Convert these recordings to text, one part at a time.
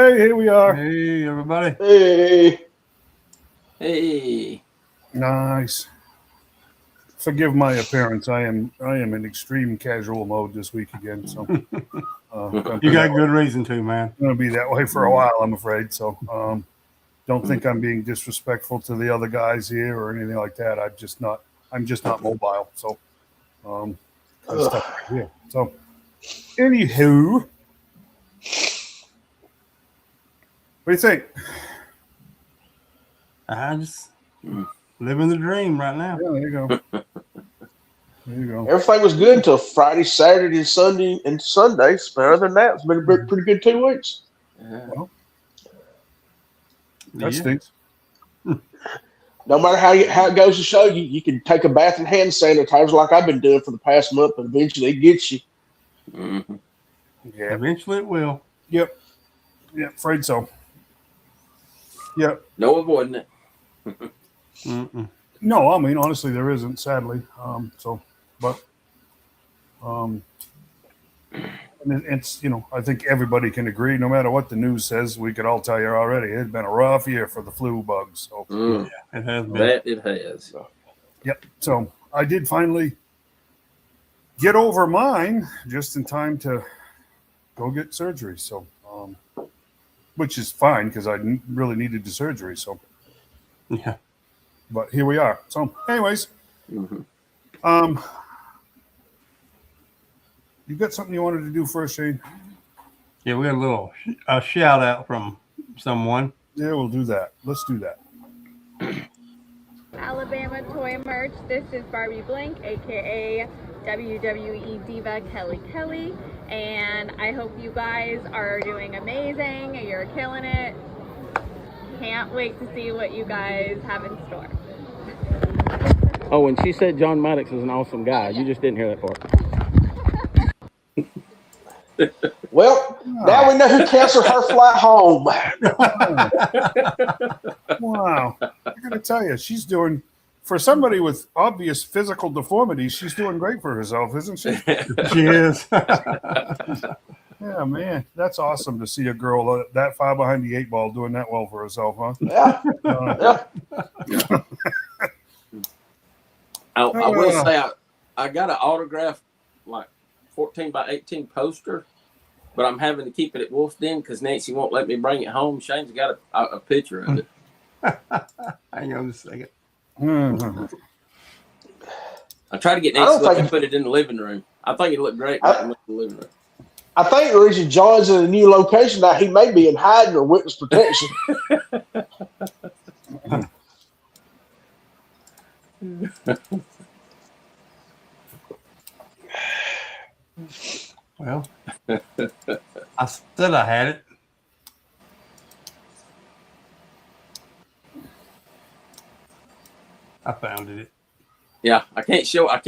Hey, here we are. Hey, everybody. Hey. Nice. Forgive my appearance. I am in extreme casual mode this week again. So You got good reason to, man. I'm going to be that way for a while, I'm afraid. So don't think I'm being disrespectful to the other guys here or anything like that. I'm just not mobile. So I'm stuck right here. So anywho, what do you think? I'm just living the dream right now. Yeah, there you go. There you go. Everything was good until Friday, Saturday, Sunday, and Sundays. But other than that, it's been a pretty good 2 weeks. Well, that stinks. No matter how it goes to show you, you can take a bath in hand sanitizer like I've been doing for the past month, but eventually it gets you. Mm-hmm. Yeah. Eventually it will. Yep. Yep. Afraid so. Yep. No avoiding it. No, I mean honestly, there isn't. Sadly, and it's I think everybody can agree. No matter what the news says, we could all tell you already. It's been a rough year for the flu bugs. So yeah, it has been. That it has. Yep. So I did finally get over mine just in time to go get surgery. So, which is fine because I really needed the surgery. So, yeah. But here we are. So, anyways, you got something you wanted to do first, Shane? Yeah, we got a shout out from someone. Yeah, we'll do that. Let's do that. Alabama Toy Merch. This is Barbie Blink, aka WWE Diva Kelly, and I hope you guys are doing amazing. You're killing it. Can't wait to see what you guys have in store. Oh, and she said John Maddox is an awesome guy. You just didn't hear that part. Well, now we know who canceled her flight home. Wow. I got to tell you, she's doing, for somebody with obvious physical deformities, she's doing great for herself, isn't she? She is. Yeah, man. That's awesome to see a girl that far behind the eight ball doing that well for herself, huh? Yeah. I will say I got an autographed like 14 by 18 poster, but I'm having to keep it at Wolf's Den because Nancy won't let me bring it home. Shane's got a picture of it. Hang on just a second. I tried to get Nancy to put it in the living room. I think it looked great in the living room. I think the reason John's in a new location now, he may be in hiding or witness protection. Well, I said I had it. I found it. Yeah, I can't show it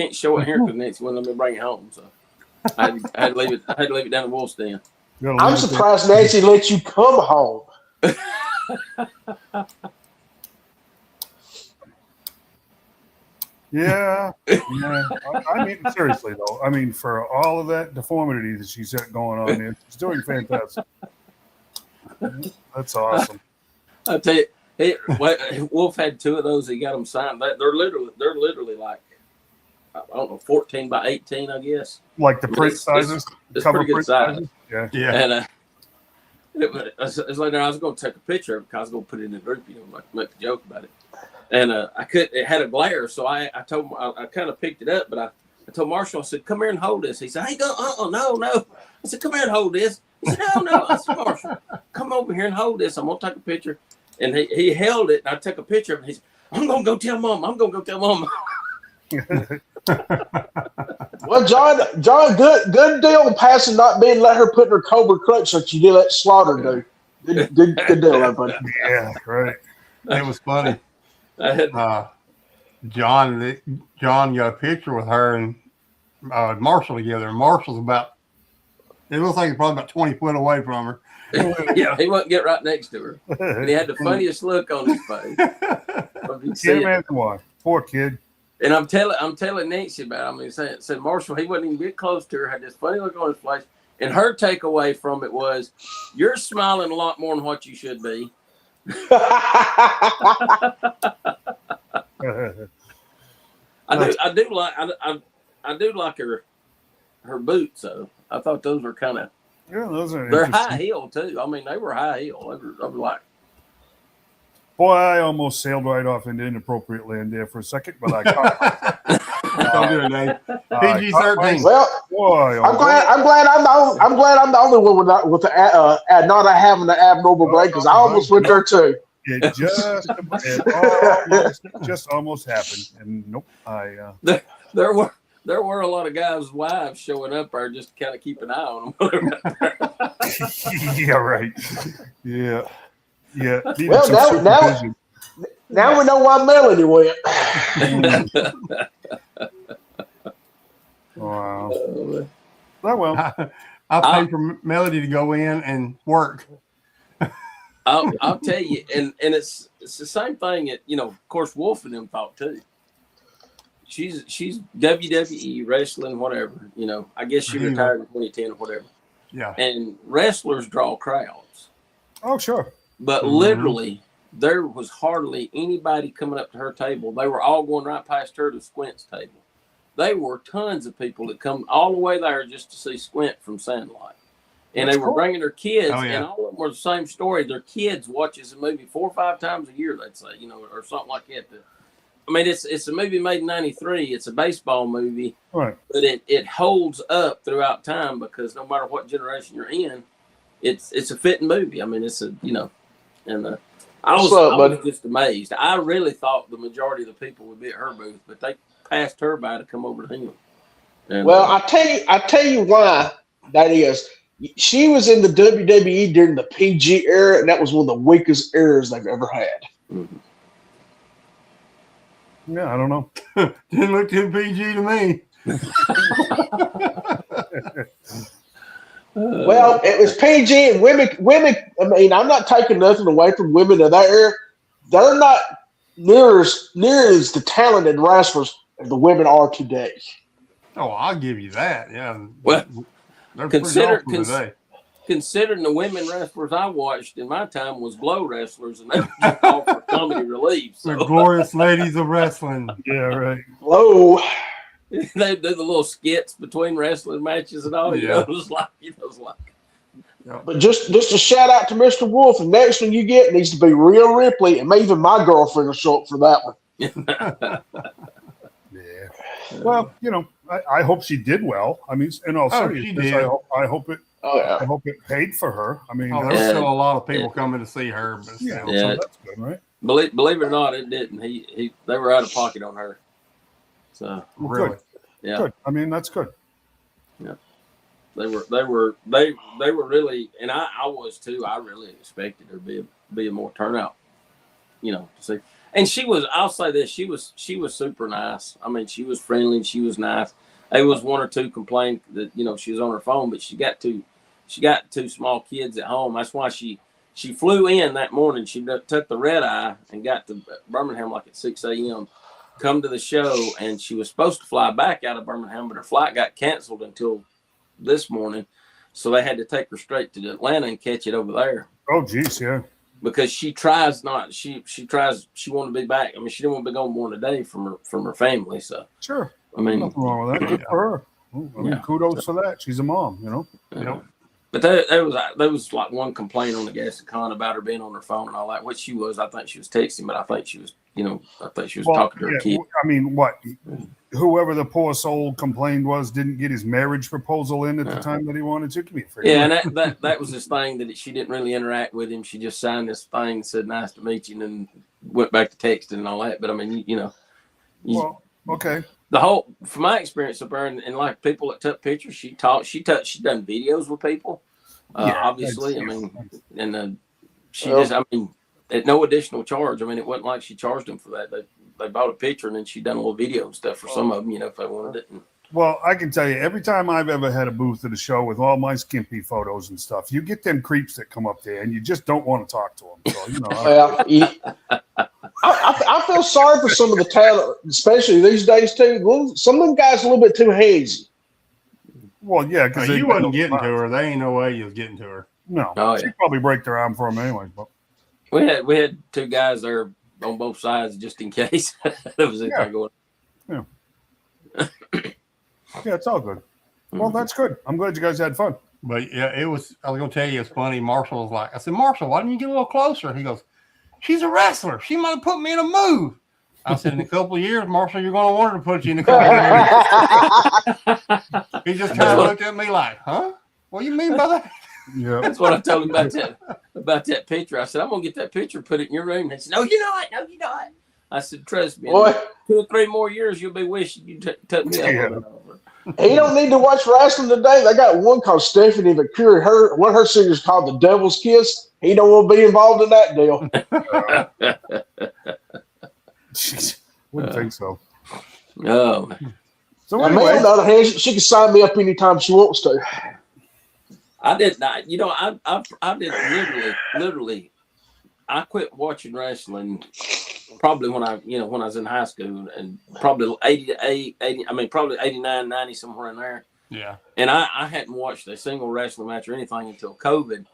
here because Nancy wouldn't let me bring it home. So I had to leave it down at Wolf's Den. I'm surprised Nancy let you come home. Yeah. I mean, seriously though. I mean, for all of that deformity that she's got going on there, she's doing fantastic. That's awesome. I'll tell you, Wolf had 2 of those. He got them signed. They're literally like, I don't know, 14 by 18, I guess. Like the print sizes, it's cover pretty good print size. sizes. Yeah. And it's like I was going to take a picture of it because I was going to put it in the group, like make a joke about it. And I could. It had a glare, so I told him I kind of picked it up, but I told Marshall, I said, "Come here and hold this." He said, "Hey, go, no." I said, "Come here and hold this." He said, "No." I said, "Marshall, come over here and hold this. I'm gonna take a picture." And he held it, and I took a picture of it. He said, "I'm gonna go tell Mom. I'm gonna go tell Mom." Well, John, good deal passing not being let her put in her Cobra clutch like you did let Slaughter do. Good deal, everybody. Yeah, right. It was funny. John got a picture with her and Marshall together. And Marshall's it looks like he's probably about 20 foot away from her. Yeah, he wouldn't get right next to her. And he had the funniest look on his face. Can't imagine why. Poor kid. And I'm telling Nancy about it. I mean, said Marshall, he wouldn't even get close to her, had this funny look on his face. And her takeaway from it was, "You're smiling a lot more than what you should be." I do like her boots though. I thought those were kind of they're high heel too. I mean, they were high heel. I was like, boy, I almost sailed right off into inappropriate land there for a second, but I caught PG-13. Well, boy, I'm glad I'm the only one with the not having the abnormal brain, because I almost went there too. It just almost happened, and nope. There were a lot of guys' wives showing up there just to kind of keep an eye on them. Yeah, right. Yeah. Well, now we know why Melanie went. Wow. Well, I paid for Melody to go in and work. I'll tell you, and it's the same thing that, of course, Wolf and them thought too. She's WWE wrestling, whatever. I guess she retired in 2010 or whatever. Yeah. And wrestlers draw crowds. Oh, sure. But literally, there was hardly anybody coming up to her table. They were all going right past her to Squint's table. There were tons of people that come all the way there just to see Squint from Sandlot. And they were bringing their kids, and all of them were the same story. Their kids watches a movie 4 or 5 times a year, they'd say, or something like that. I mean, it's a movie made in '93. It's a baseball movie, right? But it holds up throughout time, because no matter what generation you're in, it's a fitting movie. I mean, it's and I was just amazed. I really thought the majority of the people would be at her booth, but they passed her by to come over to him. And, well, I tell you why that is. She was in the WWE during the PG era, and that was one of the weakest eras they've ever had. Mm-hmm. Yeah, I don't know. Didn't look too PG to me. Well, it was PG, and women. I mean, I'm not taking nothing away from women of that era. They're not near as the talented wrestlers as the women are today. Oh, I'll give you that. Yeah. Well, they're considering the women wrestlers I watched in my time was glow wrestlers, and they were just all for comedy relief. So. The glorious ladies of wrestling. Yeah, right. Glow. They do the little skits between wrestling matches and all. It was like. Yeah. But just a shout out to Mr. Wolf. The next one you get needs to be Rhea Ripley, and maybe even my girlfriend will show up for that one. Yeah. Well, I hope she did well. I mean, in all seriousness, I hope it. Oh yeah. I hope it paid for her. I mean, there's still a lot of people coming to see her, but so that's good, right? Believe it or not, it didn't. They were out of pocket on her. So really, good. Yeah. Good. I mean, that's good. Yeah. They were really, and I was too. I really expected there to be a more turnout, to see. And she was. I'll say this: she was super nice. I mean, she was friendly. She was nice. There was one or two complained that she was on her phone, but she got two small kids at home. That's why she flew in that morning. She took the red eye and got to Birmingham like at 6 a.m. Come to the show, and she was supposed to fly back out of Birmingham, but her flight got canceled until this morning, so they had to take her straight to Atlanta and catch it over there. Oh, geez, yeah. Because she tries not. She wanted to be back. I mean, she didn't want to be gone more than a day from her family. So sure. I mean, nothing wrong with that. Good for her. I mean, kudos for that. She's a mom, But there was like one complaint on the Gadsden Con about her being on her phone and all that, which she was. I think she was texting, but I think she was, talking to her kid. I mean, what? Whoever the poor soul complained didn't get his marriage proposal in at the time that he wanted to. Give me a free. Yeah, and that was his thing, that she didn't really interact with him. She just signed this thing, said "nice to meet you," and then went back to texting and all that. But I mean, well, okay. The whole, from my experience up there, and like people that took pictures, she done videos with people. Obviously, I mean, and she just, I mean, at no additional charge. I mean, it wasn't like she charged them for that. They bought a picture and then she done a little video and stuff for some of them, if they wanted it. Well, I can tell you, every time I've ever had a booth at a show with all my skimpy photos and stuff, you get them creeps that come up there and you just don't want to talk to them. So, I feel sorry for some of the talent, especially these days too. Some of them guys are a little bit too hazy. Well, yeah, because You wasn't getting to her. There ain't no way you was getting to her. No, Oh, she'd yeah. probably break their arm for him anyway. But We had two guys there on both sides just in case there was anything going. yeah, it's all good. Well, that's good. I'm glad you guys had fun. But yeah, it was. I was gonna tell you, it's funny. Marshall was like, I said, Marshall, why didn't you get a little closer? He goes, she's a wrestler. She might have put me in a move. I said, in a couple of years, Marshall, you're gonna want her to put you in a couple of years. He just kind of looked at me like, huh? What do you mean by that? Yeah, That's what I told him about that picture. I said, I'm gonna get that picture, put it in your room. They said, no, you're not. No, you're not. I said, trust me. Boy. 2 or 3 more years, you'll be wishing you took me over. He don't need to watch wrestling today. They got one called Stephanie McCurry. One of her singers called The Devil's Kiss. He don't want to be involved in that deal. Jeez, wouldn't think so. Oh, So Now, me, anyway, on the other hand, she can sign me up anytime she wants to. I did not. You know, I did literally. I quit watching wrestling probably when I was in high school, and probably 80. I mean, probably 89, 90, somewhere in there. Yeah. And I hadn't watched a single wrestling match or anything until COVID.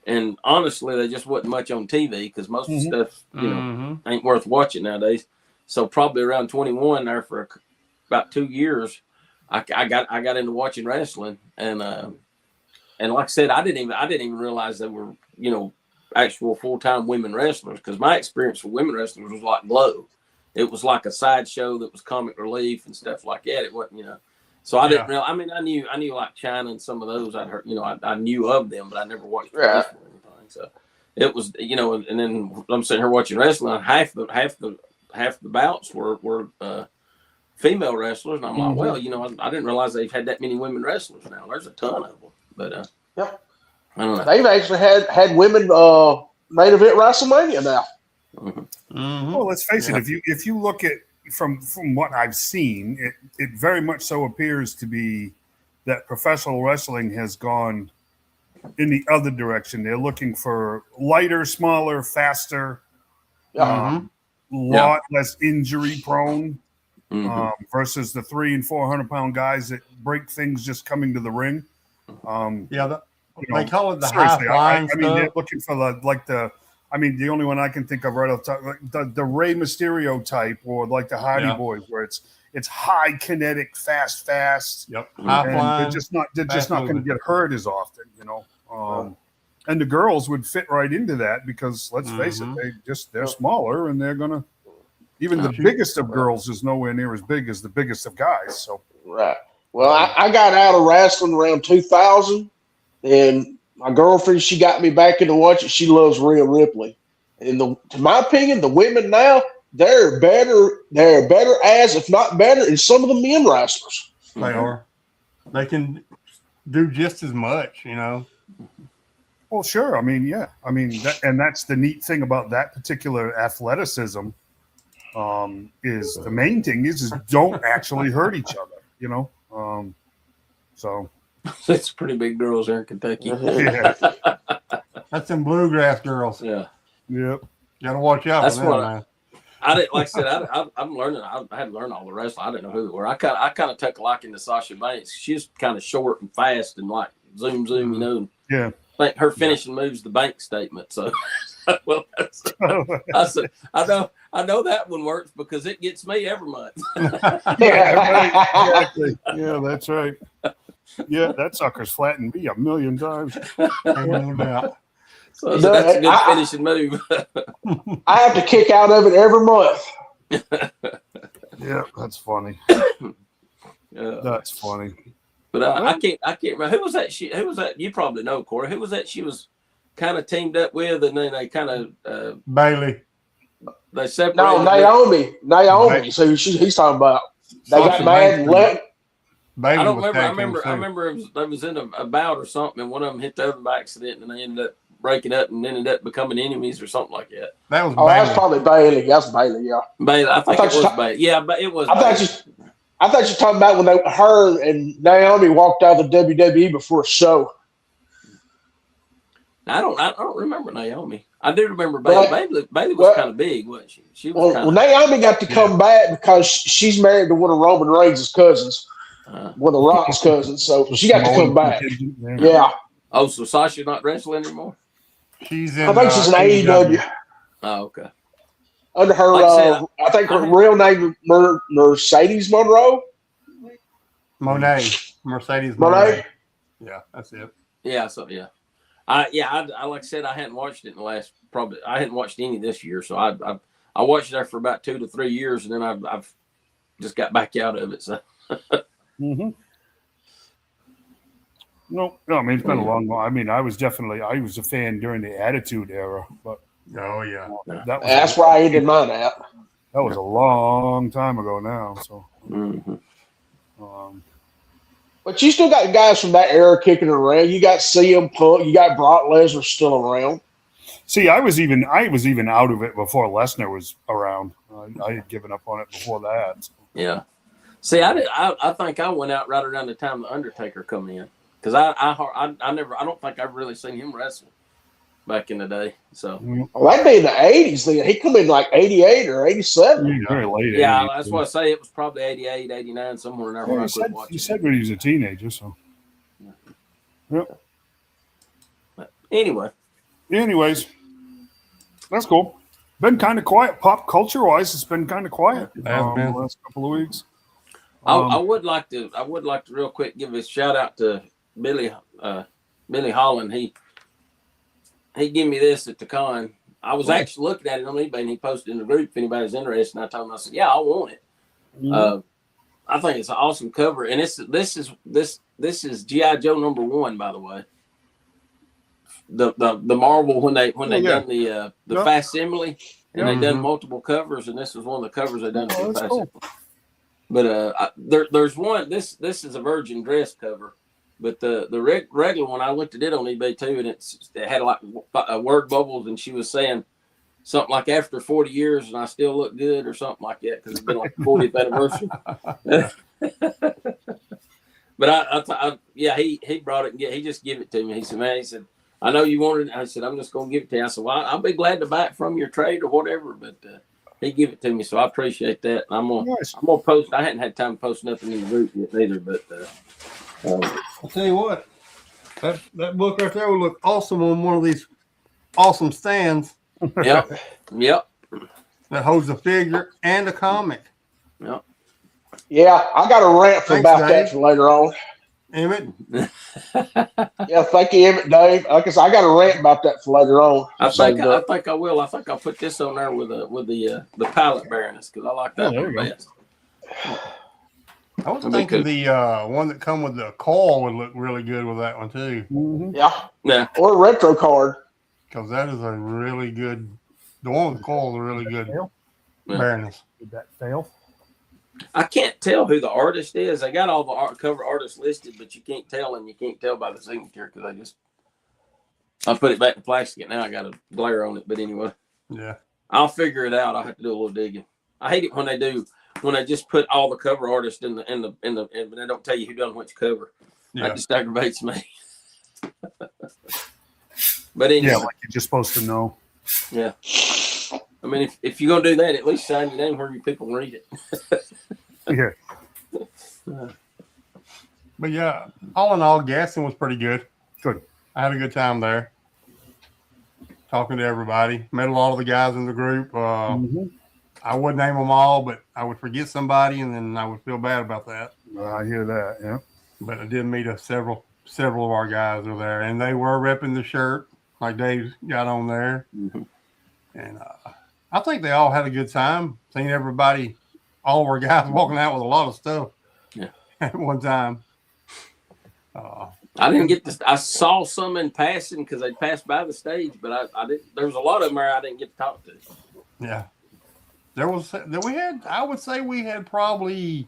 And honestly, there just wasn't much on TV because most of the stuff, ain't worth watching nowadays. So probably around 21 there for about 2 years, I got into watching wrestling, and like I said, I didn't even realize they were, actual full-time women wrestlers, because my experience with women wrestlers was like Glow. It was like a sideshow that was comic relief and stuff like that. It wasn't, So I didn't realize. I mean, I knew like China and some of those. I'd heard, I knew of them, but I never watched wrestling or anything. So it was, and then I'm sitting here watching wrestling. Half the bouts were female wrestlers, and I'm like, well, I didn't realize they've had that many women wrestlers now. There's a ton of them, but I don't know. They've actually had women main event WrestleMania now. well, let's face it. If you look at from what I've seen, it very much so appears to be that professional wrestling has gone in the other direction. They're looking for lighter, smaller, faster, lot less injury prone, versus the 300 and 400 pound guys that break things just coming to the ring. They call it the high seriously, flying I mean, they're looking for the only one I can think of right off the top, like the Rey Mysterio type, or like the Hardy Boys, where it's high kinetic, fast. Yep. And they're just not going to get hurt as often, And the girls would fit right into that because let's face it, they're smaller, and they're gonna. Even the biggest of girls is nowhere near as big as the biggest of guys. So right. Well, I got out of wrestling around 2000. And my girlfriend, she got me back into watching. She loves Rhea Ripley. And to my opinion, the women now, they're better as, if not better, than some of the men wrestlers. They are. They can do just as much, Well, sure. I mean, yeah. I mean, that's the neat thing about that particular athleticism. Is the main thing is don't actually hurt each other, So. That's pretty big girls there in Kentucky. Yeah. That's them bluegrass girls. Yeah. Yep. Gotta watch out That's for them, what man. I didn't, like I said, I'm learning. I had to learn all the wrestling. I didn't know who they were. I kind of took a liking to Sasha Banks. She's kind of short and fast and like zoom, Yeah. I think her finishing move's the bank statement. So, well, I said, I know that one works because it gets me every month. Yeah, right. Exactly. Yeah, that's right. Yeah, that sucker's flattened me 1,000,000 times. No doubt. So that's a good finishing move. I have to kick out of it every month. Yeah, that's funny. That's funny. But I can't remember who was that. Who was that? You probably know, Corey. Who was that? She was kind of teamed up with, and then they kind of Bailey. They separated. No, Naomi. So he's talking about. They got mad and left. Bailey I don't remember. I remember they was in a bout or something, and one of them hit the other by accident, and they ended up breaking up and ended up becoming enemies or something like that. That was Bailey. Bailey. That's probably Bailey. That's Bailey. Yeah. Bailey. I think it was Bailey. Yeah, but it was. I thought you were talking about when her and Naomi walked out of the WWE before a show. I don't remember Naomi. I do remember Bailey. Bailey was kind of big, wasn't she? Naomi got to come back because she's married to one of Roman Reigns' cousins. one of Rock's cousins. So she got to come back. Yeah. Oh, so Sasha's not wrestling anymore? She's in. I think she's an AEW. Oh, okay. Under her, Like I said, I think her real name is Mercedes Monroe. Mercedes Monet. Yeah, that's it. Yeah, so yeah. I like I said, I hadn't watched it in the last I hadn't watched any this year, so I watched it there for about 2 to 3 years, and then I've just got back out of it. So. Mm-hmm. No, I mean, it's been a long while. I mean, I was a fan during the Attitude Era, but Oh yeah, that's where I ended mine at. That was a long time ago now. So, but you still got guys from that era kicking around. You got CM Punk, you got Brock Lesnar still around. see, I was even out of it before Lesnar was around. I had given up on it before that. So. Yeah. See, I think I went out right around the time the Undertaker come in, because I don't think I've really seen him wrestle back in the day. So well, that'd be in the 80s then. He come in like 88 or 87. Very late. Yeah, that's why I say it was probably 88, 89, somewhere in there. Yeah, you said when he was a teenager. So. Yep. But anyway. Anyways, that's cool. Been kind of quiet, pop culture wise. It's been kind of quiet the last couple of weeks. I would like to real quick give a shout out to Billy Holland. He gave me this at the con. I was actually looking at it on eBay, and he posted in the group if anybody's interested. And I told him, I said, "Yeah, I want it." Mm-hmm. I think it's an awesome cover, and this is G.I. Joe #1, by the way. The Marvel when they done the facsimile, and they done multiple covers, and this was one of the covers they done. Cool. But there's one. This is a Virgin dress cover. But the regular one, I looked at it on eBay too, and it had like word bubbles, and she was saying something like after 40 years, and I still look good, or something like that, because it's been like the 40th anniversary. But he brought it and he just gave it to me. He said, "Man," he said, "I know you wanted it." I said, "I'm just gonna give it to you." I said, "Well, I'll be glad to buy it from your trade or whatever." But he gave it to me, so I appreciate that. And I'm gonna post. I hadn't had time to post nothing in the group yet either, but. I'll tell you what, that book right there would look awesome on one of these awesome stands. Yep. That holds a figure and a comic. Yep. Yeah, I got a rant that for later on. Emmett. Yeah, thank you, Emmett, Dave. Like I said, I got a rant about that for later on. I think I will. I think I'll put this on there with the Pilot Baroness, because I like that one best. I was thinking the one that come with the coil would look really good with that one too. Mm-hmm. Yeah. Or a retro card. Because that is a really good. The one with the coil is a really good Baroness. Did that fail? I can't tell who the artist is. I got all the cover artists listed, but you can't tell, and you can't tell by the signature because I put it back in plastic. Now I got a glare on it, but anyway. Yeah. I'll figure it out. I'll have to do a little digging. I hate it when they just put all the cover artists in but they don't tell you who done which cover. Yeah. That just aggravates me. But anyway. Yeah, like you're just supposed to know. Yeah. I mean, if you're gonna do that, at least sign your name where you people read it. Yeah. But yeah, all in all, Gadsden was pretty good. Good. I had a good time there. Talking to everybody. Met a lot of the guys in the group. I wouldn't name them all, but I would forget somebody, and then I would feel bad about that. I hear that, yeah. But I did meet several of our guys were there, and they were repping the shirt like Dave got on there. Mm-hmm. And I think they all had a good time. Seeing everybody, all of our guys walking out with a lot of stuff at one time. I didn't get this. I saw some in passing because they passed by the stage, but I didn't. There was a lot of them there I didn't get to talk to. Yeah. I would say we had probably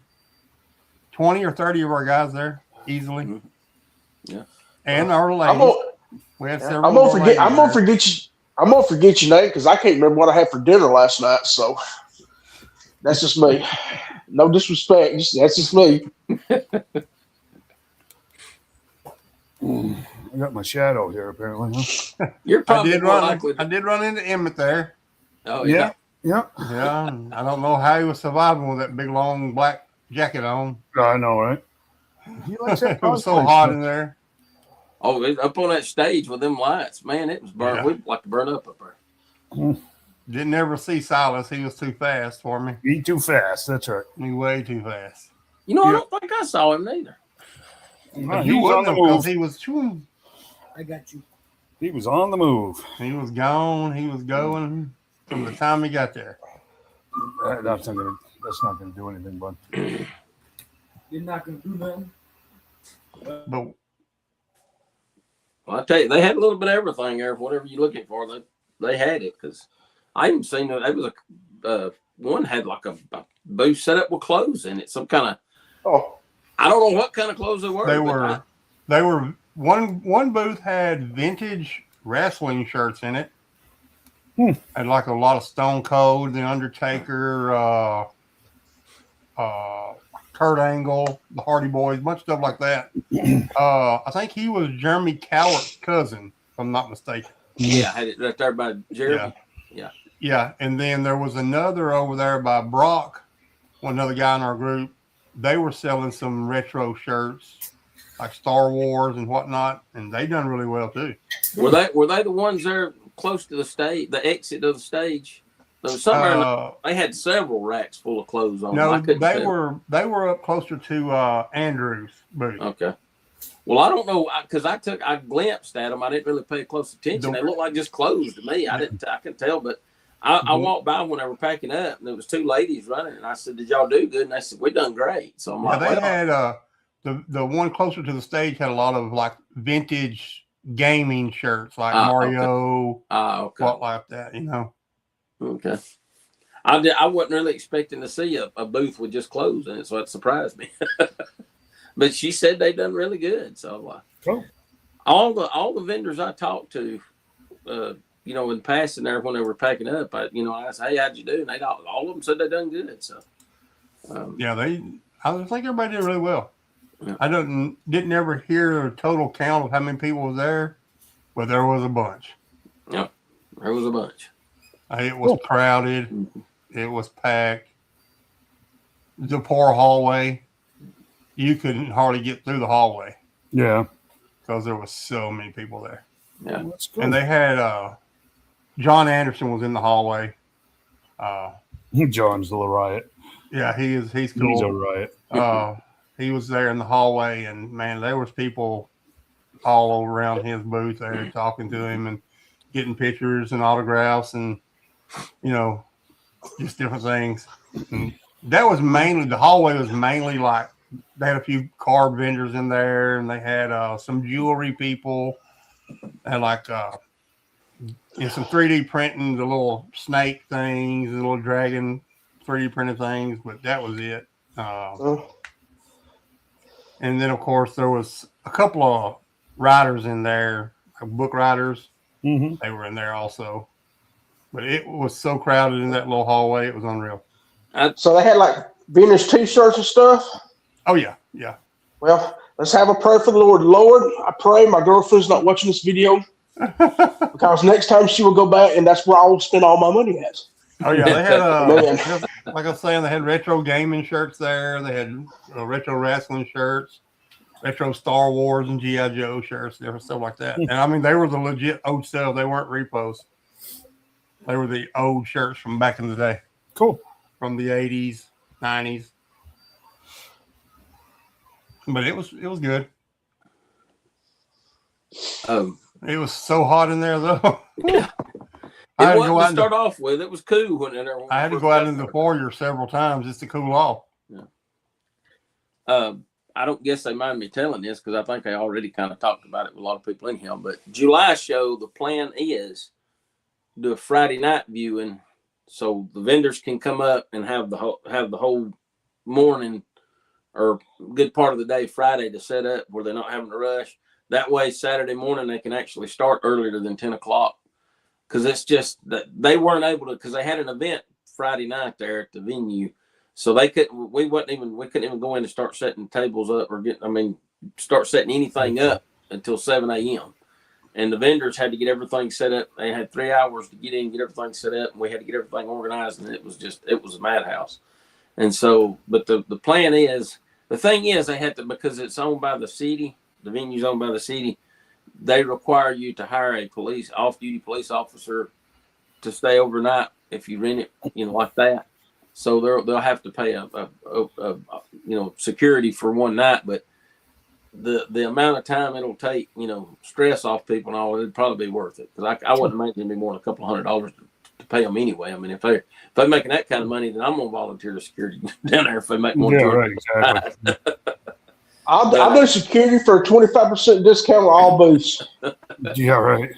20 or 30 of our guys there easily. Mm-hmm. Yeah. And our ladies. We had several. I'm gonna forget your name because I can't remember what I had for dinner last night. So that's just me. No disrespect. That's just me. I got my shadow here apparently. Huh? You're probably I did run into Emmett there. Oh yeah. Yeah. Yeah. I don't know how he was surviving with that big long black jacket on. I know, right? He likes that It was so cosplay hot stuff. in there. Oh, up on that stage with them lights, man, it was burnt. Yeah. We'd like to burn up there. Didn't ever see Silas. He was too fast for me. Eat too fast. That's right. He way too fast. You know, I Yeah. don't think I saw him neither. No, You he was on wouldn't the have because move. he was chewing. I got you. He was on the move. He was gone. He was going from the time he got there. That's not gonna do anything, bud. You're not gonna do nothing. But Well, I tell you, they had a little bit of everything there. Whatever you're looking for, they had it. Because I even seen it. It was one had like a booth set up with clothes in it. Some kind of I don't know what kind of clothes they were. They were one booth had vintage wrestling shirts in it. Had like a lot of Stone Cold, The Undertaker, Kurt Angle, the Hardy Boys, a bunch of stuff like that. I think he was Jeremy Cowart's cousin, if I'm not mistaken. Yeah, I had it right there by Jeremy. Yeah, and then there was another over there by Brock, another guy in our group. They were selling some retro shirts, like Star Wars and whatnot, and they done really well too. Were they the ones there close to the stage, the exit of the stage? There was somewhere they had several racks full of clothes on. No, them. they were up closer to Andrew's booth. Okay. Well, I don't know because I glimpsed at them. I didn't really pay close attention. They looked like just clothes to me. I couldn't tell, but I walked by when they were packing up, and there was two ladies running, and I said, "Did y'all do good?" And they said, "We done great." So I'm like, they had the one closer to the stage had a lot of like vintage gaming shirts, like Mario, okay. what like that, you know. Okay. I wasn't really expecting to see a booth with just clothes in it, so it surprised me. But she said they done really good. So Cool. all the vendors I talked to, in passing there when they were packing up, I said, "Hey, how'd you do?" And all of them said they done good. So I think everybody did really well. Yeah. I didn't ever hear a total count of how many people was there, but there was a bunch. Yeah, there was a bunch. It was crowded. Mm-hmm. It was packed. The poor hallway. You couldn't hardly get through the hallway Yeah. because there was so many people there. Yeah. Well, that's cool. And they had John Anderson was in the hallway. John's the riot. Yeah, he's cool. He's a riot. He was there in the hallway, and man, there was people all around his booth there talking to him and getting pictures and autographs and just different things. And that was mainly the hallway was mainly like they had a few car vendors in there, and they had some jewelry people and like some 3D printing, the little snake things, the little dragon 3D printed things, but that was it. And then, of course, there was a couple of writers in there, like book writers. Mm-hmm. They were in there also. But it was so crowded in that little hallway, it was unreal. So they had like vintage T-shirts and stuff. Oh, yeah. Well, let's have a prayer for the Lord. Lord, I pray my girlfriend's not watching this video because next time she will go back, and that's where I will spend all my money at. Oh, yeah. They had, Man. like I was saying, they had retro gaming shirts there. They had retro wrestling shirts, retro Star Wars and G.I. Joe shirts, different stuff like that. And, I mean, they were the legit old stuff. They weren't repos. They were the old shirts from back in the day. Cool. From the 80s, 90s. But it was good. It was so hot in there, though. Yeah. I It wasn't to start off with. It was cool when I had to go out into the foyer several times just to cool off. Yeah. I don't guess they mind me telling this because I think I already kind of talked about it with a lot of people in here. But July show, the plan is do a Friday night viewing, so the vendors can come up and have the whole morning or good part of the day Friday to set up where they're not having to rush. That way, Saturday morning they can actually start earlier than 10 o'clock. Because it's just that they weren't able to, because they had an event Friday night there at the venue, so we couldn't even go in and start setting tables up or start setting anything up until 7 a.m. And the vendors had to get everything set up. They had 3 hours to get in, get everything set up, and we had to get everything organized, and it was a madhouse. And so, but the plan is The thing is, they have to, because it's owned by the city. The venue's owned by the city. They require you to hire a off-duty police officer to stay overnight if you rent it, like that. So they'll have to pay a security for one night, but the amount of time it'll take, stress off people and all, it'd probably be worth it. Because I wouldn't imagine it'd be more than $200 to pay them anyway. I mean, if they're making that kind of money, then I'm gonna volunteer to security down there if they make more. Yeah, right, exactly. I'll do security for a 25% discount on all booths. Yeah, right.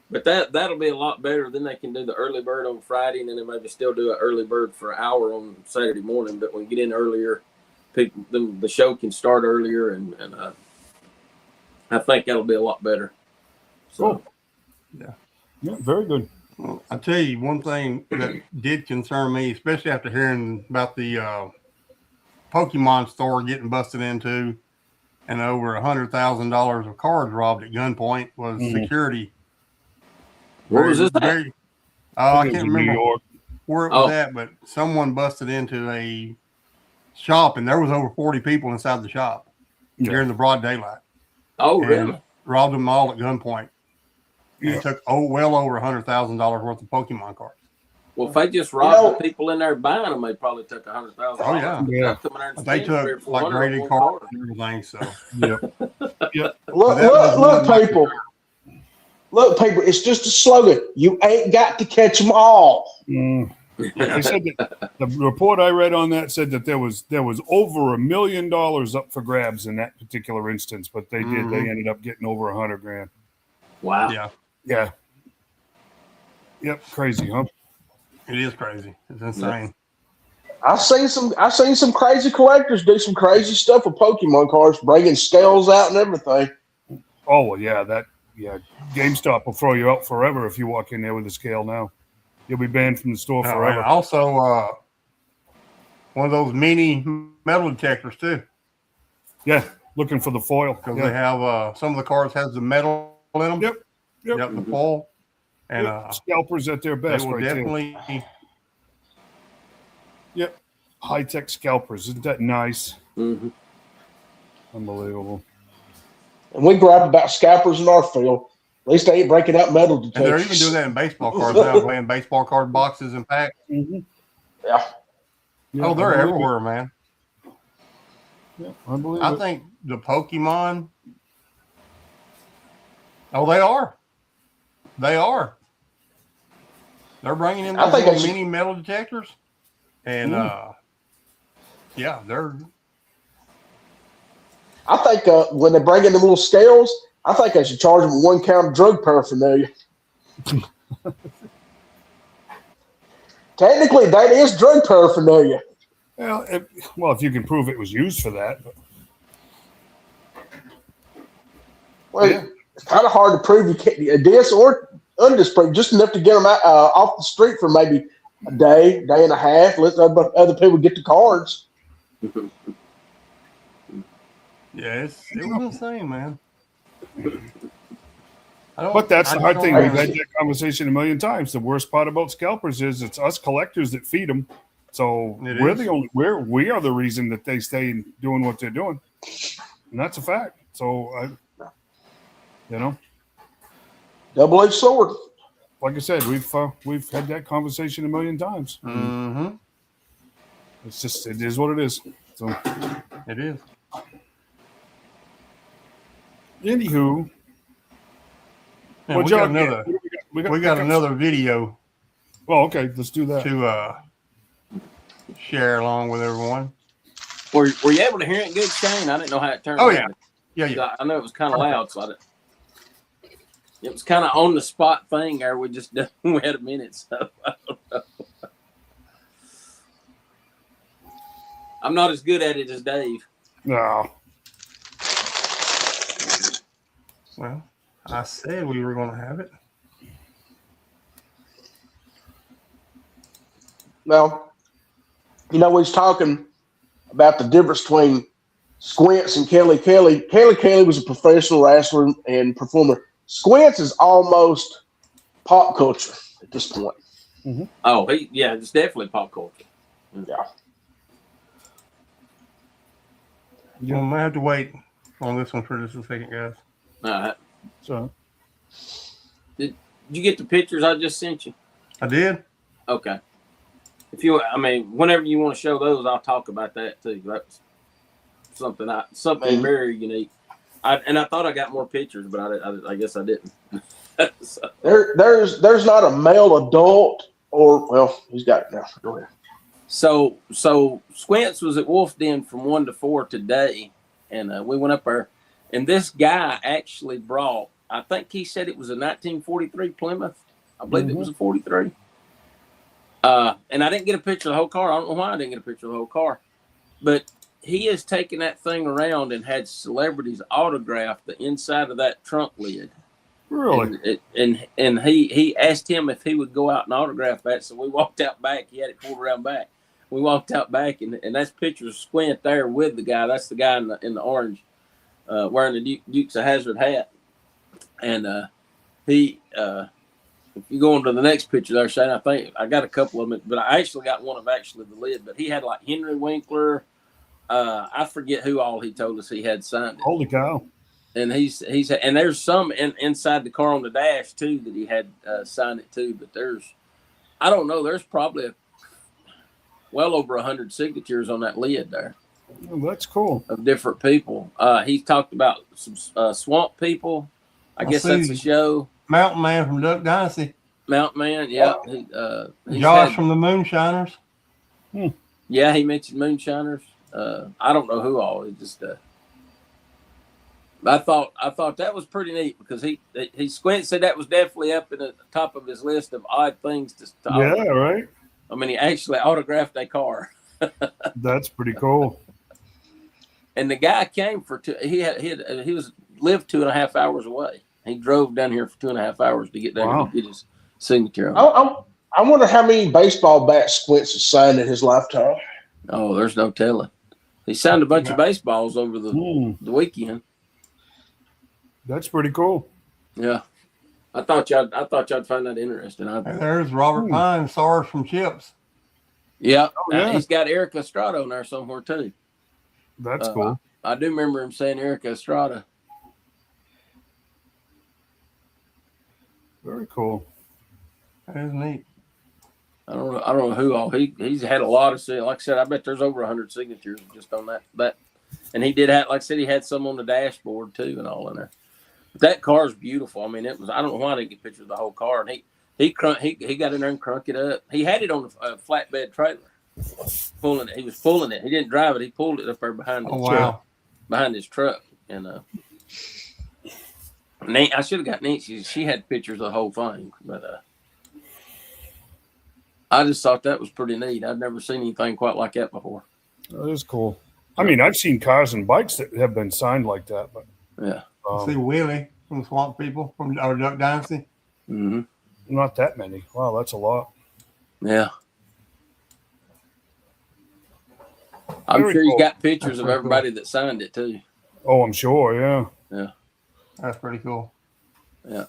But that'll be a lot better. Then they can do the early bird on Friday, and then they maybe still do an early bird for an hour on Saturday morning. But when you get in earlier, the show can start earlier, and I think that'll be a lot better. So, yeah, very good. Well, I'll tell you one thing that did concern me, especially after hearing about the Pokemon store getting busted into and over $100,000 of cards robbed at gunpoint, was security. Where was this at? I can't remember where it was Oh. at, but someone busted into a shop and there was over 40 people inside the shop during the broad daylight. Oh, and really? robbed them all at gunpoint. Yeah. And took well over $100,000 worth of Pokemon cards. Well, if they just robbed the people in there buying them, they probably took $100,000. Oh, yeah. Yeah. But they took like graded cards and everything. So Yep. Look, people, it's just a slogan. You ain't got to catch them all. They said that the report I read on that said that there was over $1 million up for grabs in that particular instance, but they ended up getting over $100,000. Wow. Yeah. Yep. Crazy, huh? It is crazy. It's insane. I've seen some crazy collectors do some crazy stuff with Pokemon cards, bringing scales out and everything. Oh well, yeah. GameStop will throw you out forever if you walk in there with a scale now. You'll be banned from the store forever. And also, one of those mini metal detectors too. Yeah, looking for the foil because they have some of the cards has the metal in them. Yep. The foil. And scalpers at their best. They will definitely. Yep, high-tech scalpers. Isn't that nice? Mm-hmm. Unbelievable. And we gripe about scalpers in our field. At least they ain't breaking out metal detectors. And they're even doing that in baseball cards now, playing baseball card boxes and packs. Mm-hmm. Yeah. Oh, they're everywhere, man. Yeah, unbelievable. I think the Pokemon. Oh, they are. They are. They're bringing in those little mini metal detectors, and they're. I think when they bring in the little scales, I think I should charge them 1 count of drug paraphernalia. Technically, that is drug paraphernalia. Well, if you can prove it was used for that. But... Well, it's kind of hard to prove you can't dis or undisprove, just enough to get them out, off the street for maybe a day and a half. Let other people get the cards. Yeah, it was insane, man. But that's the hard thing. We've had that conversation a million times. The worst part about scalpers is it's us collectors that feed them. So we are the reason that they stay doing what they're doing, and that's a fact. So double-edged sword. Like I said, we've had that conversation a million times. Mm-hmm. It is what it is. So it is. Anywho, we got another video. Well, okay, let's do that to share along with everyone. Were you able to hear it good, Shane? I didn't know how it turned. Oh out. Yeah. I know it was kind of loud, so it was kind of on the spot thing. There, we had a minute, so I don't know. I'm not as good at it as Dave. No. Well, I said we were going to have it. Well, we was talking about the difference between Squints and Kelly. Kelly was a professional wrestler and performer. Squints is almost pop culture at this point. Mm-hmm. Oh, it's definitely pop culture. Yeah. Yeah. Well, I might have to wait on this one for just a second, guys. All right. So Did you get the pictures I just sent you? I did. Okay. If you, I mean, whenever you want to show those, I'll talk about that too. That's something Man. very unique. I thought I got more pictures, but I guess I didn't. So, There's not a male adult or well, he's got it now. Go ahead. so Squints was at Wolf Den from 1 to 4 today, and we went up there, and this guy actually brought. I think he said it was a 1943 Plymouth. I believe it was a 43. And I didn't get a picture of the whole car. I don't know why I didn't get a picture of the whole car, but he has taken that thing around and had celebrities autograph the inside of that trunk lid. really, And he asked him if he would go out and autograph that. So we walked out back. He had it pulled around back. We walked out back, and that's pictures of Squint there with the guy. That's the guy in the orange, wearing the Dukes of Hazzard hat. And if you go on to the next picture there, Shane, I think I got a couple of them, but I actually got one of actually the lid. But he had like Henry Winkler. I forget who all he told us he had signed it. holy cow! And he's and there's some inside the car on the dash too that he had signed it too. But I don't know. There's probably well over 100 signatures on that lid there. Oh, that's cool. Of different people. He talked about some swamp people. I guess that's a show. Mountain Man from Duck Dynasty. Mountain Man, yeah. Josh from the Moonshiners. Yeah, he mentioned Moonshiners. I don't know who all. He just. I thought that was pretty neat because he Squint said that was definitely up in the top of his list of odd things to Yeah, right. I mean, he actually autographed a car. That's pretty cool. And the guy came for he lived 2.5 hours away. He drove down here for 2.5 hours to get down here to get his signature on it. I wonder how many baseball bats Squints has signed in his lifetime. Oh, there's no telling. He signed a bunch of baseballs over the weekend. That's pretty cool. Yeah, I thought y'all find that interesting. And there's Robert Pine, SARS from Chips. Yeah, yeah. He's got Eric Estrada in there somewhere too. That's cool. I do remember him saying Eric Estrada. Very cool. That is neat. I don't know who all he's had a lot of like I said. I bet there's over 100 signatures just on that. And he did have, like I said, he had some on the dashboard too and all in there. But that car's beautiful. I mean, it was. I don't know why I didn't get pictures of the whole car. And he got in there and crunked it up. He had it on a flatbed trailer, pulling it. He was pulling it. He didn't drive it. He pulled it up there behind his truck. And I should have got Nancy. She had pictures of the whole thing, but I just thought that was pretty neat. I'd never seen anything quite like that before. That is cool. I mean, I've seen cars and bikes that have been signed like that, but yeah. See Willie from Swamp People from our Duck Dynasty. Mm-hmm. Not that many. Wow, that's a lot. Yeah. I'm Very sure cool. you got pictures of everybody that signed it too. Oh, I'm sure. Yeah. Yeah. That's pretty cool. Yeah.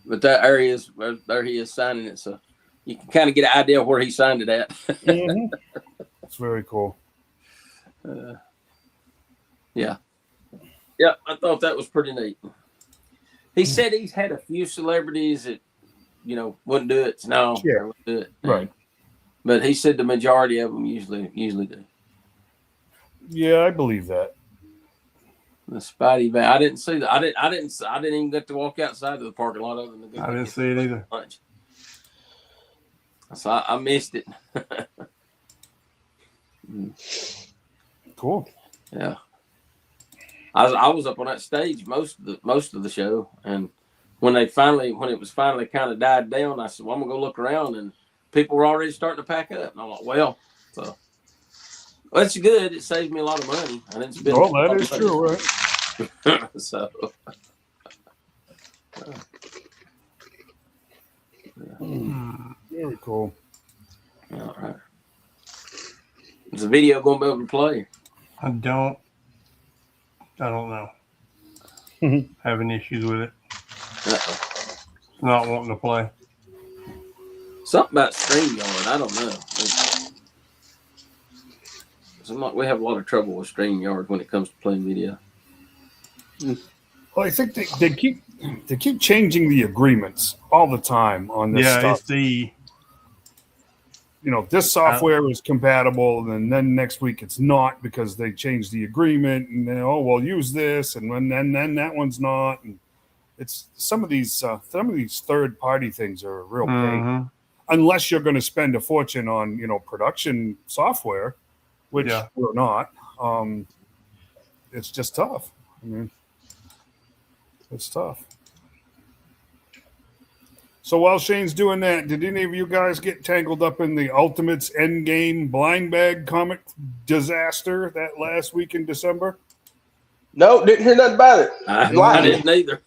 But that area is there he is signing it, so you can kind of get an idea of where he signed it at. It's very cool. Yeah. Yeah, I thought that was pretty neat. He said he's had a few celebrities that, wouldn't do it. No, Yeah. wouldn't do it. Right. But he said the majority of them usually do. Yeah, I believe that. The Spidey van. I didn't see that. I didn't even get to walk outside of the parking lot other than I didn't see it either. Lunch. So I missed it. Cool. Yeah. I was up on that stage most of the show, and when it was finally kind of died down, I said, "Well, I'm gonna go look around," and people were already starting to pack up, and I'm like, "Well, that's good. It saved me a lot of money. I didn't spend." Well, that is true, right? So, Very cool. all right. Is the video going to be able to play? I don't know. Having issues with it. Not wanting to play. Something about StreamYard. I don't know. we have a lot of trouble with StreamYard when it comes to playing video. Well, I think they keep changing the agreements all the time on this stuff. It's the this software is compatible, and then next week it's not because they changed the agreement, and then we'll use this, and then that one's not, and it's some of these third party things are a real pain. Unless you're going to spend a fortune on production software, which we're not. It's just tough. I mean, it's tough. So while Shane's doing that, did any of you guys get tangled up in the Ultimates Endgame blind bag comic disaster that last week in December? No, didn't hear nothing about it. I didn't either.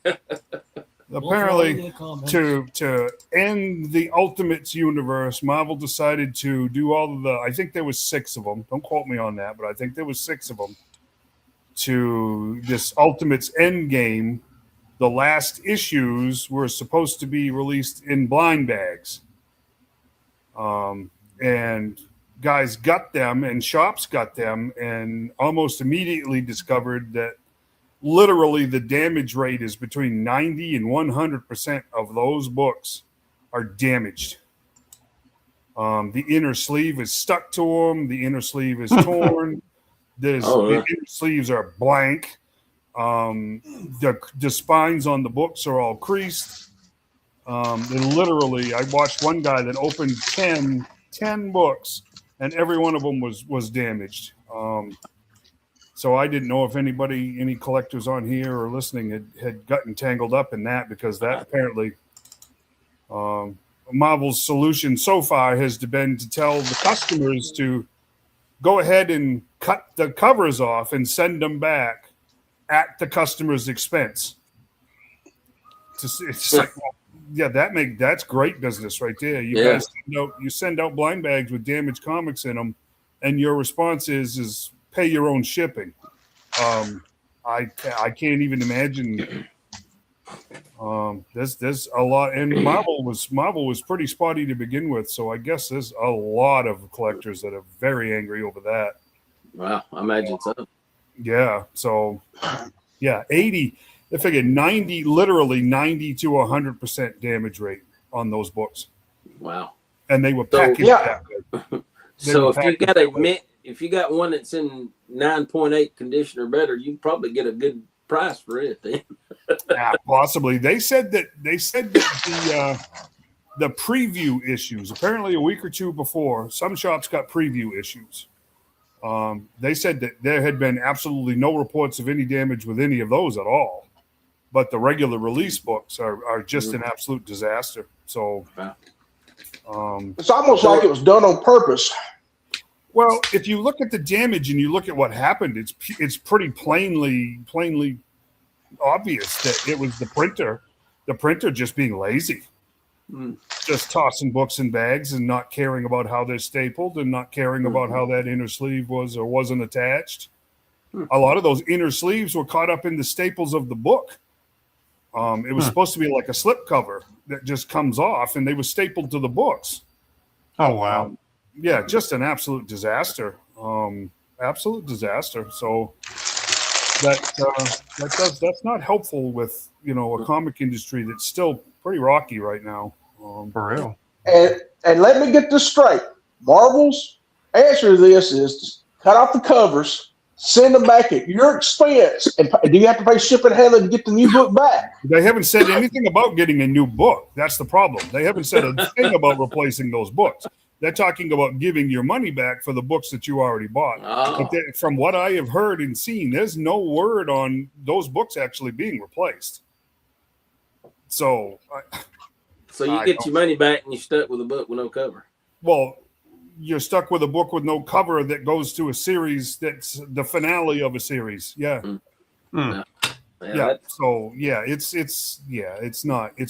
Apparently, to end the Ultimates universe, Marvel decided to do all of the. I think there was 6 of them. Don't quote me on that, but I think there was 6 of them. To this Ultimates Endgame. The last issues were supposed to be released in blind bags. And guys got them and shops got them and almost immediately discovered that literally the damage rate is between 90 and 100% of those books are damaged. The inner sleeve is stuck to them. The inner sleeve is torn. The inner sleeves are blank. The spines on the books are all creased. And literally, I watched one guy that opened 10 books, and every one of them was damaged. So I didn't know if any collectors on here or listening had gotten tangled up in that, because that apparently Marvel's solution so far has been to tell the customers to go ahead and cut the covers off and send them back at the customer's expense. It's like, that's great business right there. You guys send out blind bags with damaged comics in them, and your response is pay your own shipping. I can't even imagine. There's a lot, and Marvel was pretty spotty to begin with, so I guess there's a lot of collectors that are very angry over that. Wow, I imagine so. Yeah. So, 80. They figured 90 to 100% damage rate on those books. Wow. And they were packaged that way. So if you got one that's in 9.8 condition or better, you can probably get a good price for it then. Possibly. They said that the preview issues, apparently a week or two before, some shops got preview issues. They said that there had been absolutely no reports of any damage with any of those at all, but the regular release books are just an absolute disaster. So it's almost like it was done on purpose. Well, if you look at the damage and you look at what happened, it's pretty plainly obvious that it was the printer just being lazy. Just tossing books in bags and not caring about how they're stapled and not caring about how that inner sleeve was or wasn't attached. A lot of those inner sleeves were caught up in the staples of the book. It was supposed to be like a slip cover that just comes off, and they were stapled to the books. Oh, wow. Just an absolute disaster. Absolute disaster. So that's not helpful with, a comic industry that's still pretty rocky right now. For real. And let me get this straight. Marvel's answer to this is to cut off the covers, send them back at your expense, and do you have to pay shipping and handling to get the new book back? They haven't said anything about getting a new book. That's the problem. They haven't said a thing about replacing those books. They're talking about giving your money back for the books that you already bought. But from what I have heard and seen, there's no word on those books actually being replaced. So you get your money back and you're stuck with a book with no cover. Well, you're stuck with a book with no cover that goes to a series that's the finale of a series. Yeah. So it's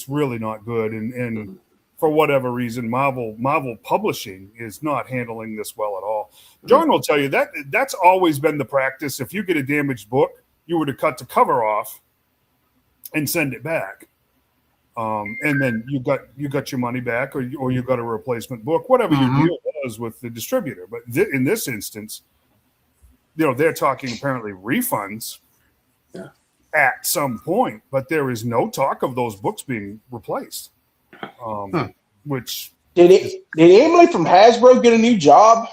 really not good. And for whatever reason, Marvel Publishing is not handling this well at all. John will tell you that's always been the practice. If you get a damaged book, you were to cut the cover off and send it back. And then you got your money back, or you got a replacement book, whatever your deal was with the distributor. But in this instance, they're talking apparently refunds at some point, but there is no talk of those books being replaced. Which did Emily from Hasbro get a new job?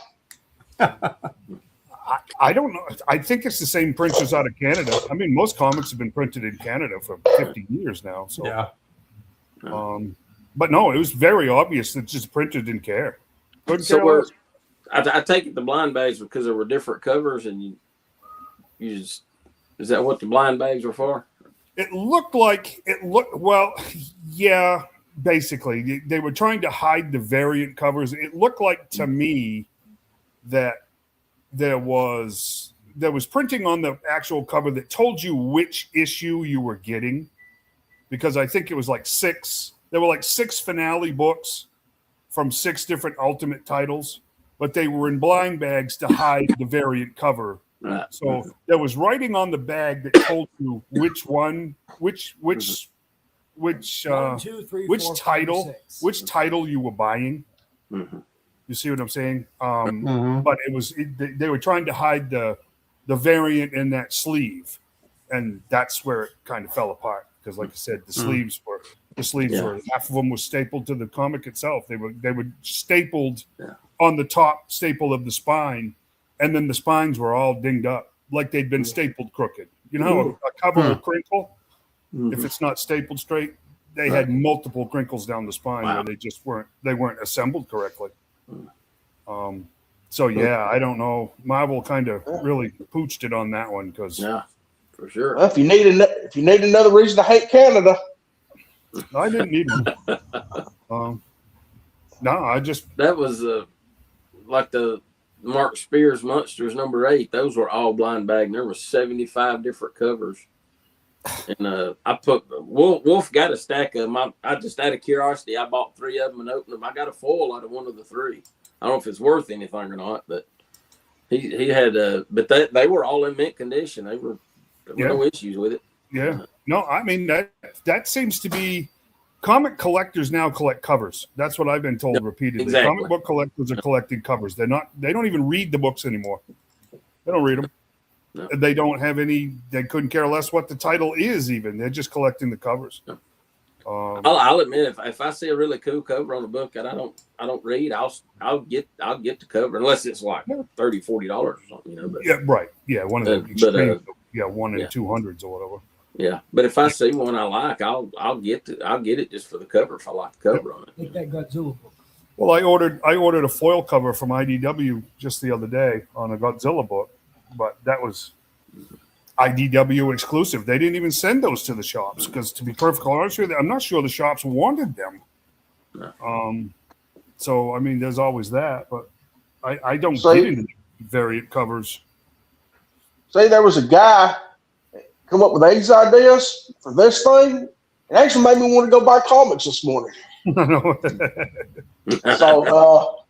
I don't know. I think it's the same printers out of Canada. I mean, most comics have been printed in Canada for 50 years now. So, but no, it was very obvious that just printers didn't care. I take it the blind bags because there were different covers, and you just is that what the blind bags were for? It looked well, yeah. Basically, they were trying to hide the variant covers. It looked like to me that there was printing on the actual cover that told you which issue you were getting, because I think it was like 6. There were like 6 finale books from 6 different Ultimate titles, but they were in blind bags to hide the variant cover. So there was writing on the bag that told you which title you were buying. You see what I'm saying? But they were trying to hide the variant in that sleeve, and that's where it kind of fell apart. Because, like I said, the sleeves were half of them was stapled to the comic itself. They were stapled on the top staple of the spine, and then the spines were all dinged up like they'd been stapled crooked. You know, a cover will crinkle if it's not stapled straight. They had multiple crinkles down the spine where they weren't assembled correctly. So yeah, I don't know. Marvel kind of really pooched it on that one because for sure. Well, if you need another reason to hate Canada, I didn't need one. No, I just that was like the Mark Spears Monsters #8. Those were all blind bag. And there were 75 different covers. And I put Wolf got a stack of them. I just out of curiosity, I bought 3 of them and opened them. I got a foil out of one of the 3. I don't know if it's worth anything or not, but he had but they were all in mint condition. There were no issues with it. Yeah. No, I mean that seems to be comic collectors now collect covers. That's what I've been told repeatedly. Exactly. Comic book collectors are collecting covers. They don't even read the books anymore. They don't read them. No. They don't have any. They couldn't care less what the title is. Even they're just collecting the covers. No. I'll admit if I see a really cool cover on a book that I don't read, I'll get the cover unless it's like $30, $40 or something. You know. But, yeah. Right. Yeah. One of the extreme. 1 in 200s or whatever. Yeah, but if I see one I like, I'll get it just for the cover if I like the cover on it. Take that Godzilla book. Well, I ordered a foil cover from IDW just the other day on a Godzilla book, but that was IDW exclusive. They didn't even send those to the shops because, to be perfectly honest with you, I'm not sure the shops wanted them. No. So I mean, there's always that, but I don't get into variant covers. Say there was a guy come up with these ideas for this thing. It actually made me want to go buy comics this morning. So,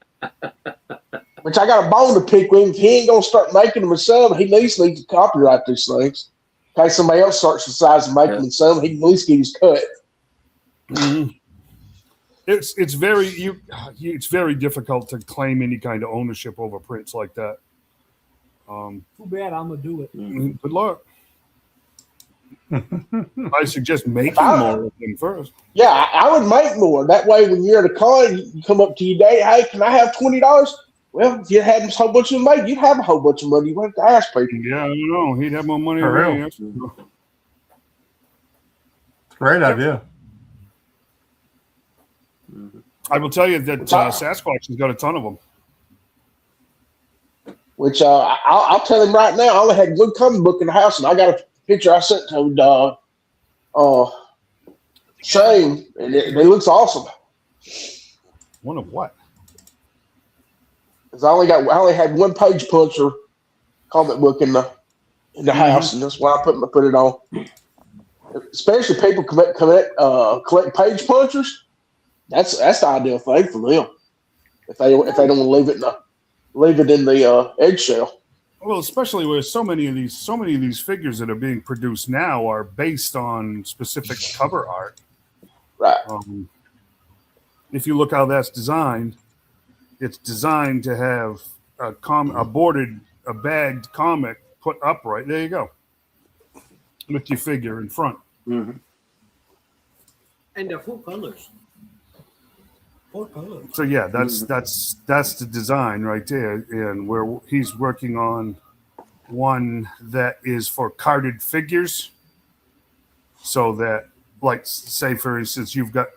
which I got a bone to pick with him. If he ain't gonna start making them himself, he at least needs to copyright these things. In case somebody else starts the size of making them himself, he can at least get his cut. Mm-hmm. It's very difficult to claim any kind of ownership over prints like that. Too bad. I'm gonna do it. Good luck. I suggest making more of them first. Yeah, I would make more. That way, when you're at a con, you come up to your date. Hey, can I have $20? Well, if you had a whole bunch of them made, you'd have a whole bunch of money. You wouldn't have to ask people. Yeah, I don't know. He'd have more money For already. real. Great idea. I will tell you that Sasquatch has got a ton of them. Which I'll tell him right now. I only had one comic book in the house, and I got a picture I sent to Shane, and it looks awesome. One of what? Because I only had one page puncher comic book in the house, and that's why I put it on. Especially people collect page punchers. That's the ideal thing for them. If they don't leave it in the eggshell. Well, especially with so many of these figures that are being produced now are based on specific cover art. Right. If you look how that's designed, it's designed to have a boarded a bagged comic put upright. There you go, with your figure in front. Mm-hmm. And they're full colors. Full colors. So yeah, that's the design right there, and where he's working on one that is for carded figures, so that, like, say for instance, you've got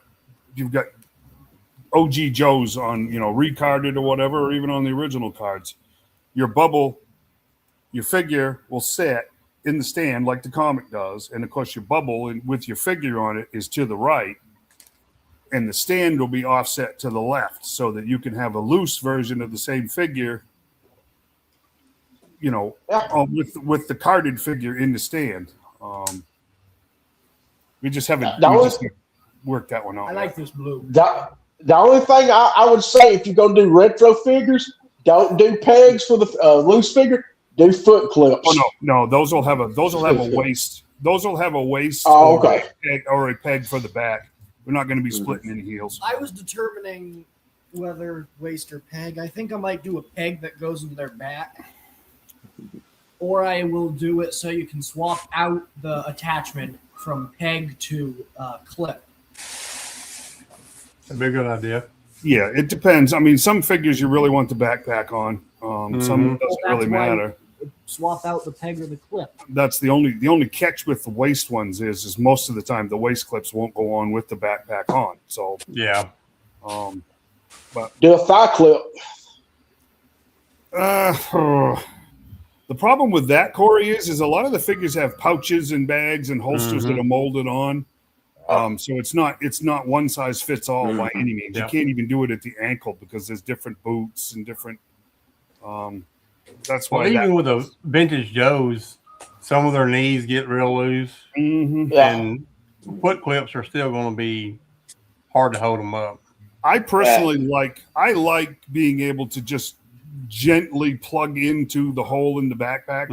OG Joes on, recarded or whatever, or even on the original cards. Your bubble, your figure will sit in the stand like the comic does, and of course your bubble with your figure on it is to the right, and the stand will be offset to the left, so that you can have a loose version of the same figure, with the carded figure in the stand. We just haven't worked that one out. I like this blue. The only thing I would say, if you're going to do retro figures, don't do pegs for the loose figure. Do foot clips. Oh no, those will have a waist. Those will have a waist. Oh, okay. Or a peg for the back. We're not going to be splitting any heels. I was determining whether waist or peg. I think I might do a peg that goes in their back, or I will do it so you can swap out the attachment from peg to clip. That'd be a good idea. Yeah, it depends. I mean, some figures you really want the backpack on. Some it doesn't really matter. Swap out the peg or the clip. That's the only catch with the waist ones is most of the time the waist clips won't go on with the backpack on. So yeah, but do a thigh clip. The problem with that, Corey, is a lot of the figures have pouches and bags and holsters that are molded on. So it's not one size fits all by any means. You can't even do it at the ankle because there's different boots and different. That's why even with the vintage Joes, some of their knees get real loose, and foot clips are still going to be hard to hold them up. I personally like being able to just gently plug into the hole in the backpack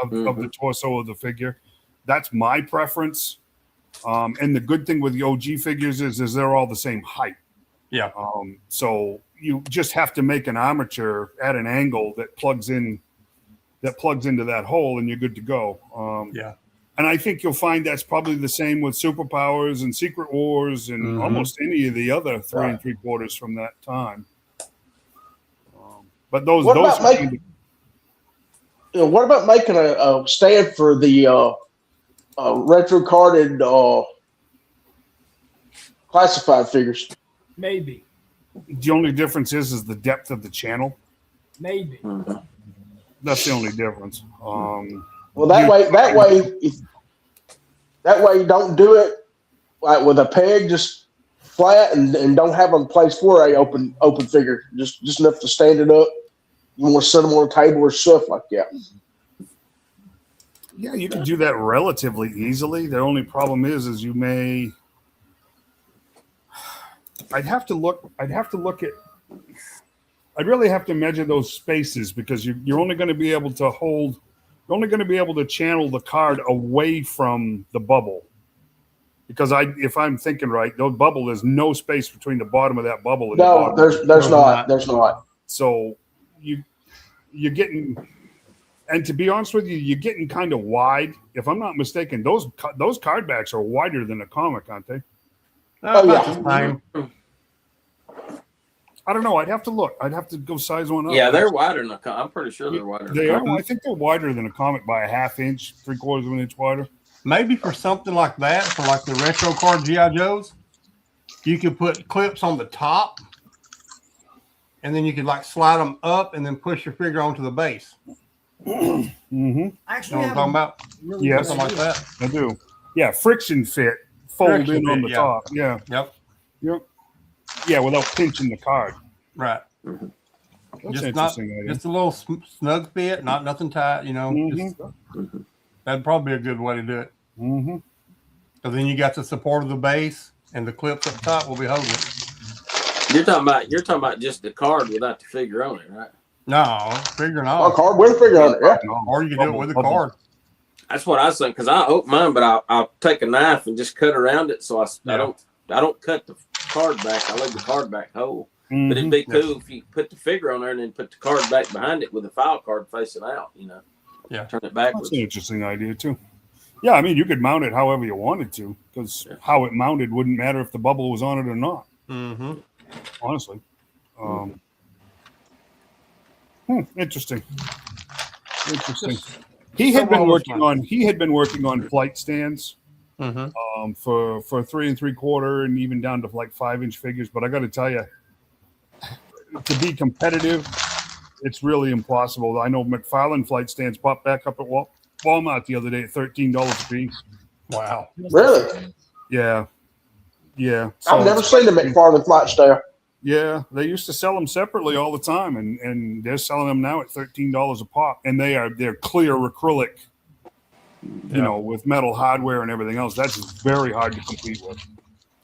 of the torso of the figure. That's my preference. And the good thing with the OG figures is they're all the same height. Yeah. So you just have to make an armature at an angle that plugs into that hole, and you're good to go. Yeah. And I think you'll find that's probably the same with Superpowers and Secret Wars and almost any of the other 3 3/4 from that time. But what about making a stand for the retro carded classified figures? Maybe. The only difference is the depth of the channel. Maybe. That's the only difference. Well, that way you don't do it like with a peg just flat and don't have a place for a open figure. Just enough to stand it up. You want to set them on a table or stuff like that. Yeah, you can do that relatively easily. The only problem is you may. I'd really have to measure those spaces because you're only going to be able to hold. You're only going to be able to channel the card away from the bubble. Because if I'm thinking right, the bubble, there's no space between the bottom of that bubble and the bottom. There's not. There's not. So you're getting. And to be honest with you, you're getting kind of wide. If I'm not mistaken, those card backs are wider than a comic, aren't they? I don't know. I'd have to look. I'd have to go size one up. Yeah, they're wider than a comic. I'm pretty sure they're wider. They are. I think they're wider than a comic by a ½ inch, 3/4 of an inch wider. Maybe for something like that, for like the retro card G.I. Joes, you could put clips on the top, and then you could like slide them up and then push your figure onto the base. Actually, you know what I'm talking about? Really yes, something like that. I do. Yeah, friction fit, fold in on the top. Yeah. Yep. Yeah, without pinching the card. Right. That's Just a little snug fit, not nothing tight. That'd probably be a good way to do it. Because then you got the support of the base, and the clips up top will be holding it. You're talking about just the card without the figure on it, right? No, figure A not. card with a figure on it. Yeah. Or you can do it with a card. That's what I was saying because I open mine, but I'll take a knife and just cut around it, so I don't cut the card back. I leave the card back whole. But it'd be Mhm. cool if you put the figure on there and then put the card back behind it with a file card facing out. Yeah. Turn it That's backwards. an interesting idea too. Yeah, I mean, you could mount it however you wanted to, because how it mounted wouldn't matter if the bubble was on it or not. Mm-hmm. Honestly, interesting. Interesting. He had been working on flight stands Mm-hmm. for 3 3/4 and even down to like 5-inch figures. But I got to tell you, to be competitive, it's really impossible. I know McFarlane flight stands popped back up at Walmart the other day at $13 a piece. Wow. Really? Yeah. I've So never seen a McFarlane flight stand. yeah, they used to sell them separately all the time, and they're selling them now at $13 a pop, and they're clear acrylic, you know, with metal hardware and everything else. That's very hard to compete with.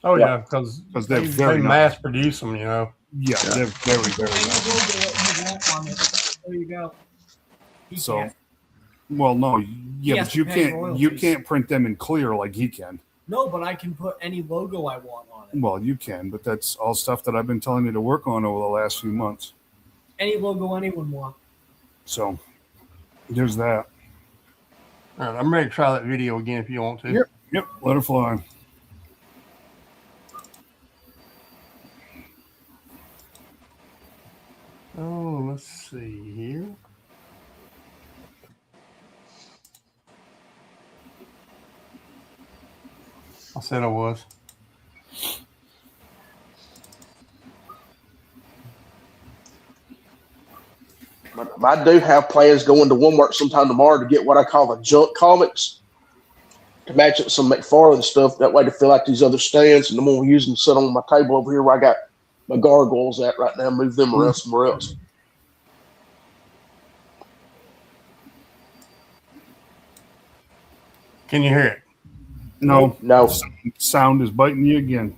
Oh yeah, because they're they very mass produce them. You know. Yeah, they're very, very nice. There you go. He So, can't. well, no, He yeah, has but to you pay can't royalties. print them in clear like he can. No, but I can put any logo I want on it. Well, you can, but that's all stuff that I've been telling you to work on over the last few months. Any logo anyone wants. So, there's that. All right, I'm ready to try that video again if you want to. Yep, let her fly. Oh, let's see here. I said I was. But I do have plans going to Walmart sometime tomorrow to get what I call the junk comics to match up some McFarlane stuff. That way to fill out these other stands, and I'm going to use them to sit on my table over here where I got my gargoyles at right now. Move them around somewhere else. Can you hear it? No, No. sound is biting you again.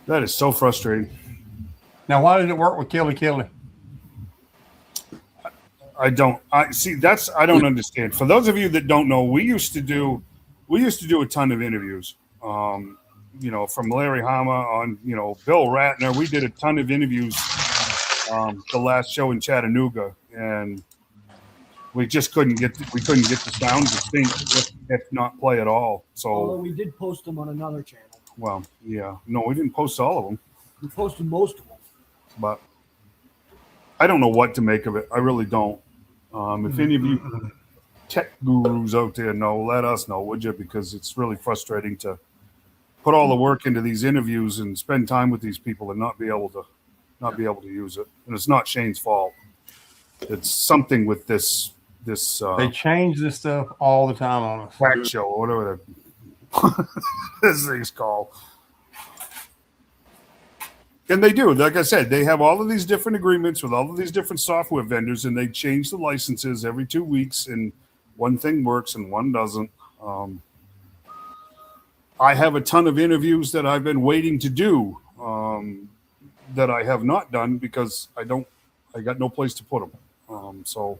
That is so frustrating. Now, why did it work with Kelly Kelly? I don't understand. For those of you that don't know, we used to do a ton of interviews. You know, from Larry Hama on, you know, Bill Ratner. We did a ton of interviews the last show in Chattanooga, and we just couldn't get the sound to sync, if not play at all. Although So, we did post them on another channel. well, yeah, no, we didn't post all of them, We posted most of them. but I don't know what to make of it. I really don't. If any of you tech gurus out there know, let us know, would you? Because it's really frustrating to put all the work into these interviews and spend time with these people and not be able to use it. And it's not Shane's fault. It's something with this They change this stuff all the time on us. quack show or whatever this thing's called. And they do, like I said, they have all of these different agreements with all of these different software vendors, and they change the licenses every 2 weeks, and one thing works and one doesn't. I have a ton of interviews that I've been waiting to do that I have not done because I got no place to put them. So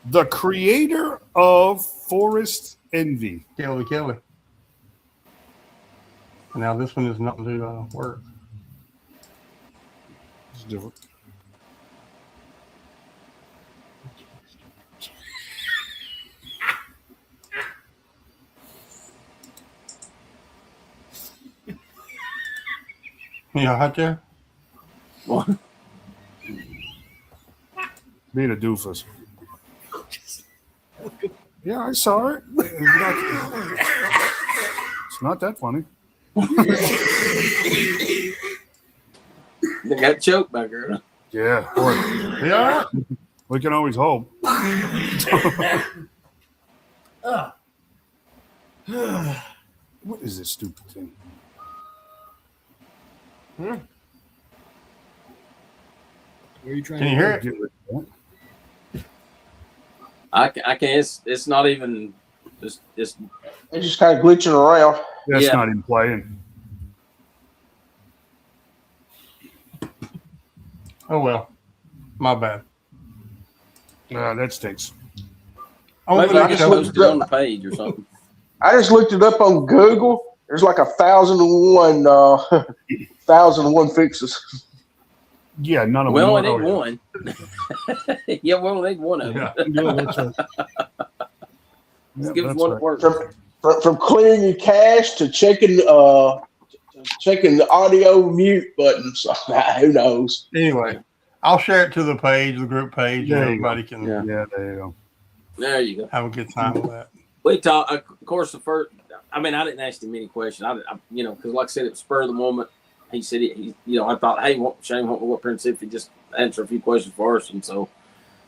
the creator of Forest Envy. Kelly Kelly. Now this one is not going to work. It's different. Yeah, hot there. What? Being a doofus. Yeah, I saw it. It's not that funny. They got choked back there. Yeah, boy, Yeah. we can always hope. What is this stupid thing? Where are you trying Can to you hear it? Get rid of that. I can't. It's not even. It's It's just kind of glitching around. That's Yeah. not even playing. Oh well. My bad. That stinks. Oh, Maybe but I I just can- posted it on the page or something. I just looked it up on Google. There's like 1,001 fixes. Yeah, none of We them. only know need it. one. Yeah, we only need one of them. Yeah. Yeah, that's right. Let's Yeah, give us that's one right. that works. From clearing your cache to checking the audio mute buttons. Who knows? Anyway, I'll share it to the page, the group page, There and you go. everybody can Yeah. Yeah, there you go. There you go. have a good time with that. We talked, of course, the first. I mean, I didn't ask him any questions. I because like I said, it was spur of the moment. He said, I thought, hey, Shane won't go up here and see if he just answer a few questions for us. And so,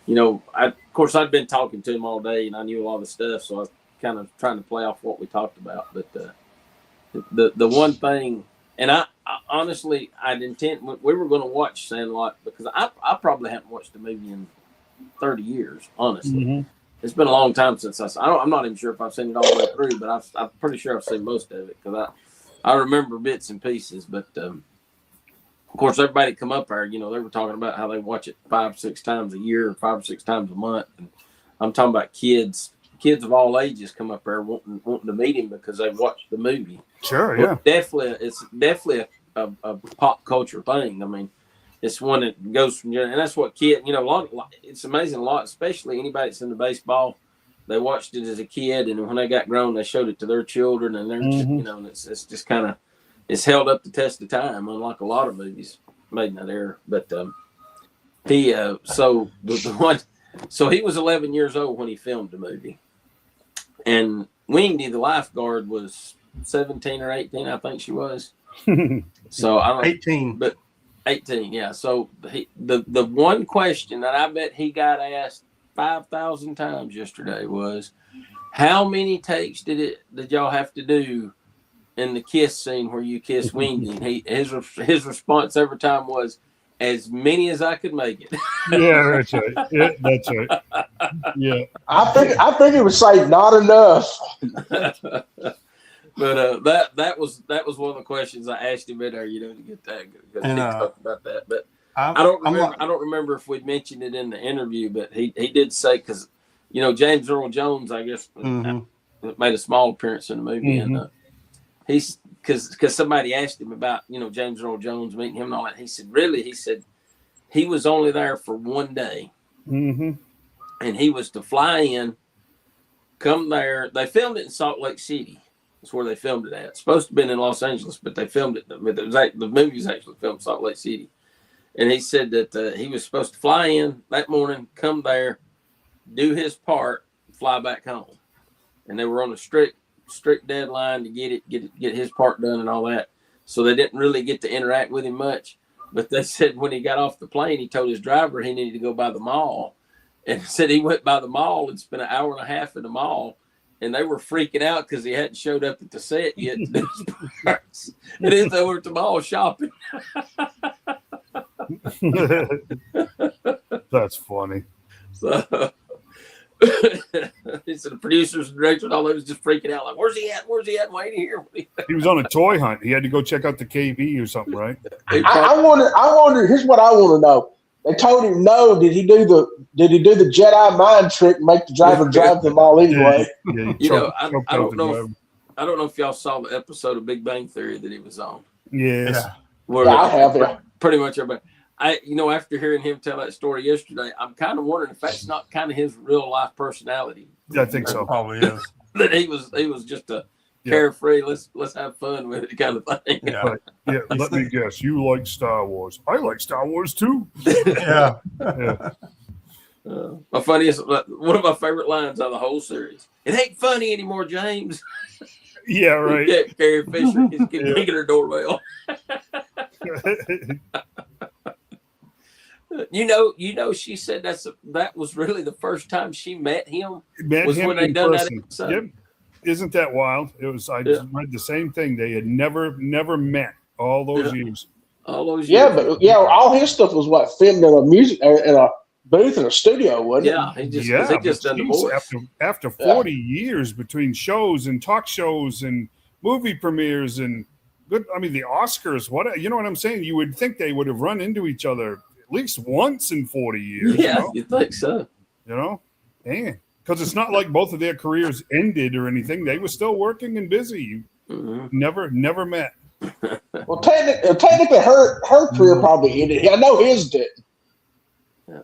of course, I'd been talking to him all day, and I knew a lot of the stuff, so I was kind of trying to play off what we talked about. But the one thing, and I honestly, I'd intend we were going to watch Sandlot because I probably haven't watched the movie in 30 years, honestly. Mm-hmm. It's been a long time since I'm not even sure if I've seen it all the way through, but I'm pretty sure I've seen most of it because I remember bits and pieces. But of course, everybody come up there, they were talking about how they watch it 5-6 times a year, 5 or 6 times a month. And I'm talking about kids of all ages come up there wanting to meet him because they watched the movie. Sure, yeah. It's definitely a pop culture thing. I mean, it's one that goes from, and that's what it's amazing a lot, especially anybody that's into baseball. They watched it as a kid, and when they got grown, they showed it to their children, and they're and it's just kind of, it's held up the test of time, unlike a lot of movies made in that era. But he so he was 11 years old when he filmed the movie, and Wendy, the lifeguard, was 17 or 18, I think she was. So I don't 18. but 18, yeah. So the one question that I bet he got asked 5,000 times yesterday was, how many takes did y'all have to do in the kiss scene where you kiss Wendy? And his response every time was, as many as I could make it. Yeah, that's right. Yeah, that's right. Yeah. I think it would say not enough. But that was one of the questions I asked him in there, to get that, because he talked about that. But I don't remember if we'd mentioned it in the interview, but he did say, because James Earl Jones, I guess, made a small appearance in the movie, and he's because somebody asked him about James Earl Jones, meeting him and all that. He said, really, he was only there for one day, and he was to fly in, come there. They filmed it in Salt Lake City. That's where they filmed it at. It's supposed to have been in Los Angeles, but they filmed it. The movie was actually filmed in Salt Lake City. And he said that he was supposed to fly in that morning, come there, do his part, fly back home. And they were on a strict deadline to get his part done and all that. So they didn't really get to interact with him much. But they said when he got off the plane, he told his driver he needed to go by the mall. And said he went by the mall and spent an hour and a half in the mall. And they were freaking out because he hadn't showed up at the set yet. And then they were at the mall shopping. That's funny. So he said the producers and directors and all those just freaking out, like, where's he at? Waiting here. He was on a toy hunt. He had to go check out the KB or something, right? I wonder. Here's what I want to know. They told him no. Did he do the Jedi mind trick and make the driver drive them all anyway? Yeah, I don't know if y'all saw the episode of Big Bang Theory that he was on. Yes. Where I have it. Pretty much everybody. After hearing him tell that story yesterday, I'm kind of wondering if that's not kind of his real life personality. Yeah, I think so. Probably is. That he was just a carefree, let's have fun with it kind of thing. Yeah. Yeah. Let me guess. You like Star Wars. I like Star Wars too. Yeah. Yeah. My funniest, one of my favorite lines out of the whole series. It ain't funny anymore, James. Yeah, right. Yeah, Carrie Fisher keeps ringing her doorbell. She said that was really the first time she met him. Was when they done that episode. Yep. Isn't that wild? It was. I just read the same thing. They had never met all those years. All those years. Yeah, but all his stuff was filmed in a booth in a studio, wasn't it? Yeah, he just done the voice. After 40 years between shows and talk shows and movie premieres and the Oscars. You know what I'm saying? You would think they would have run into each other at least once in 40 years. Yeah, You know? you think so? You know? Damn. Because it's not like both of their careers ended or anything. They were still working and busy. Mhm. Never met. Well, technically, her career probably ended. I know his did. Yeah.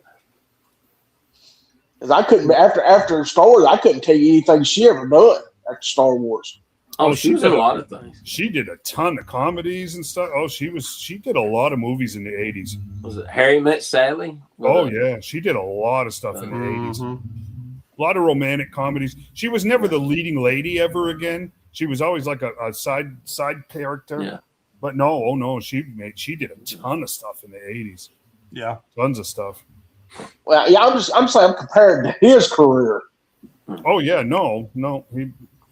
Because I couldn't after Star Wars, I couldn't tell you anything she ever done after Star Wars. Oh, she was in a lot of things. She did a ton of comedies and stuff. Oh, she did a lot of movies in the 80s. Was it Harry Met Sally? Oh, yeah. She did a lot of stuff in the 80s. A lot of romantic comedies. She was never the leading lady ever again. She was always like a side character. Yeah. But no, she did a ton of stuff in the 80s. Yeah. Tons of stuff. Well, yeah, I'm saying I'm comparing to his career. Oh yeah, no.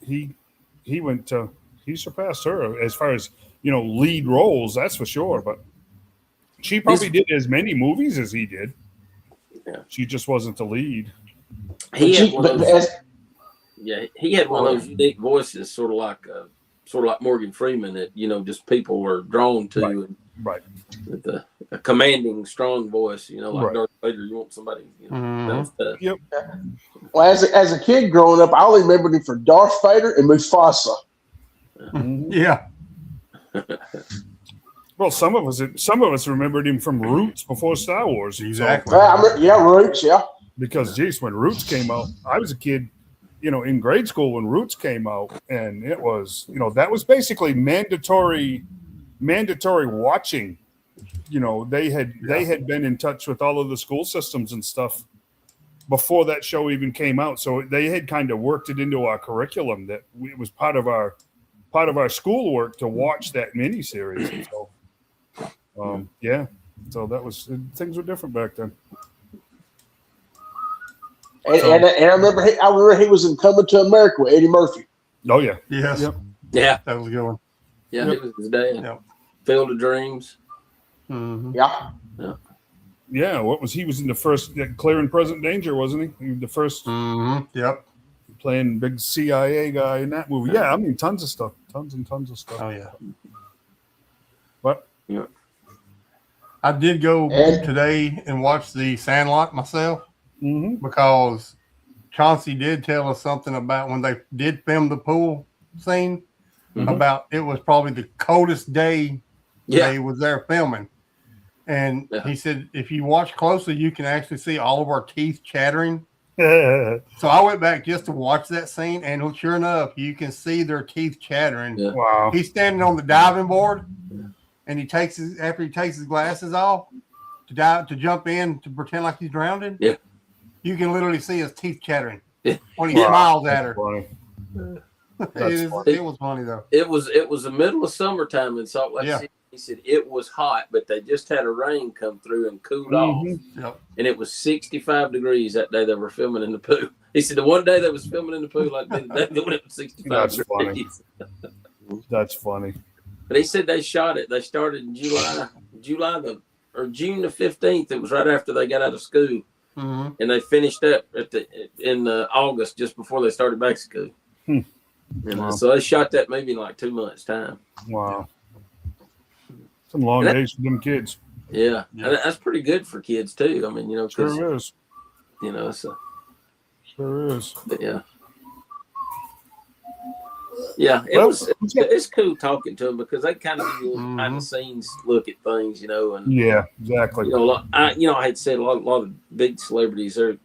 He surpassed her as far as, lead roles, that's for sure. But she probably did as many movies as he did. Yeah. She just wasn't the lead. He had one of those unique voices, sort of like Morgan Freeman, that just people were drawn to. Right. With a commanding, strong voice, like Right. Darth Vader. You want somebody, that stuff. Yep. Well, as a kid growing up, I only remembered him for Darth Vader and Mufasa. Yeah. Well, some of us remembered him from Roots before Star Wars. Exactly. Roots, yeah. Because, geez, when Roots came out, I was a kid, in grade school when Roots came out, and it was, that was basically mandatory watching. They had been in touch with all of the school systems and stuff before that show even came out, so they had kind of worked it into our curriculum that it was part of our schoolwork to watch that miniseries. And so, so that was, things were different back then. And I remember he was in Coming to America with Eddie Murphy. Oh yeah, Yes. Yep. Yeah, That was a good one. yeah, Yep. it was his dad. Yep. Field of Dreams. Mm-hmm. Yeah. Yeah. What was he was in the first Clear and Present Danger, wasn't he? He was the first Mm-hmm. Yep. playing big CIA guy in that movie. Yeah, I mean, tons of stuff, tons and tons of stuff. Oh yeah. But I did go And- today and watch the Sandlot myself mhm. because Chauncey did tell us something about when they did film the pool scene about it was probably the coldest day Yeah. they was there filming. And he said, if you watch closely, you can actually see all of our teeth chattering. So I went back just to watch that scene, and sure enough, you can see their teeth chattering. Yeah. Wow. He's standing on the diving board, and after he takes his glasses off to jump in to pretend like he's drowning. Yeah. You can literally see his teeth chattering Yeah. when he smiles at her. Funny. It was funny though. It was the middle of summertime in Salt Lake City. He said it was hot, but they just had a rain come through and cooled off. Yep. And it was 65 degrees that day they were filming in the pool. He said the one day they was filming in the pool, like they when it was 65 That's degrees. funny. That's funny. But he said they shot it. They started in June the 15th. It was right after they got out of school, Mm-hmm. and they finished up in August, just before they started back to school. Hmm. And Wow. so they shot that movie in like 2 months' time. Wow. Some long days for them kids. Yeah. And that's pretty good for kids too. I mean, because Sure is. so Sure is. but yeah. Yeah, it's cool talking to them because they kind of give you a behind the scenes look at things, and Yeah, exactly. I had said a lot of big celebrities are,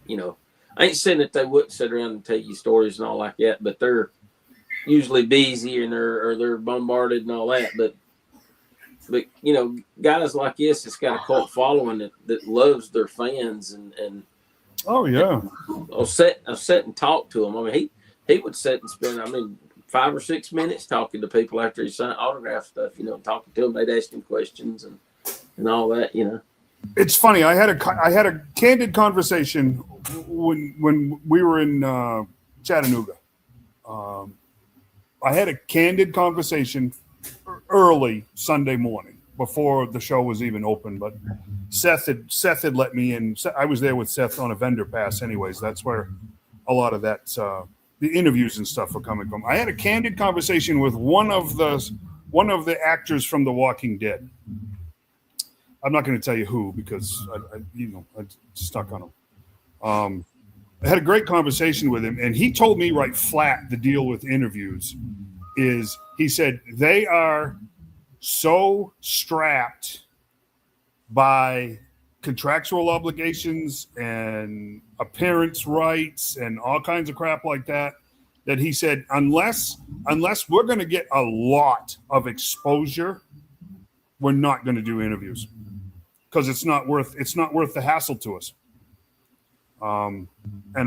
I ain't saying that they wouldn't sit around and tell you stories and all like that, but they're usually busy and they're bombarded and all that. But guys like this that's got a cult following that loves their fans and Oh yeah. I'll sit and talk to him. I mean, he would sit and spend 5 or 6 minutes talking to people after he signed autograph stuff, talking to them. They'd ask him questions and all that, It's funny. I had a candid conversation when we were in Chattanooga. I had a candid conversation early Sunday morning before the show was even open, but Seth had let me in. I was there with Seth on a vendor pass anyways. That's where a lot of that the interviews and stuff were coming from. I had a candid conversation with one of the actors from The Walking Dead. I'm not going to tell you who because I stuck on him. I had a great conversation with him, and he told me right flat the deal with interviews is he said they are so strapped by contractual obligations and appearance rights and all kinds of crap like that he said unless we're going to get a lot of exposure, we're not going to do interviews because it's not worth the hassle to us. And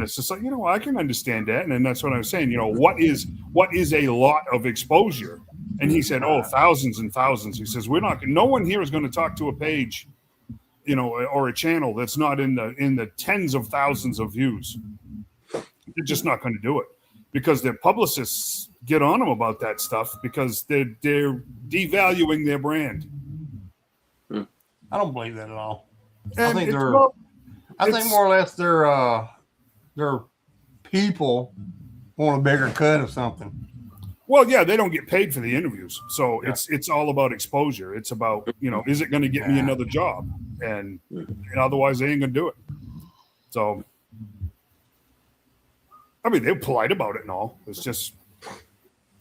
it's just like, I can understand that. And then that's what I was saying, what is a lot of exposure? And he said, thousands and thousands. He says, no one here is going to talk to a page, or a channel that's not in the tens of thousands of views. They're just not going to do it because their publicists get on them about that stuff because they're devaluing their brand. I don't believe that at all. And I think more or less their people want a bigger cut of something. Well, yeah, they don't get paid for the interviews, so it's all about exposure. It's about is it going to get me another job, and otherwise they ain't going to do it. So, I mean, they're polite about it and all. It's just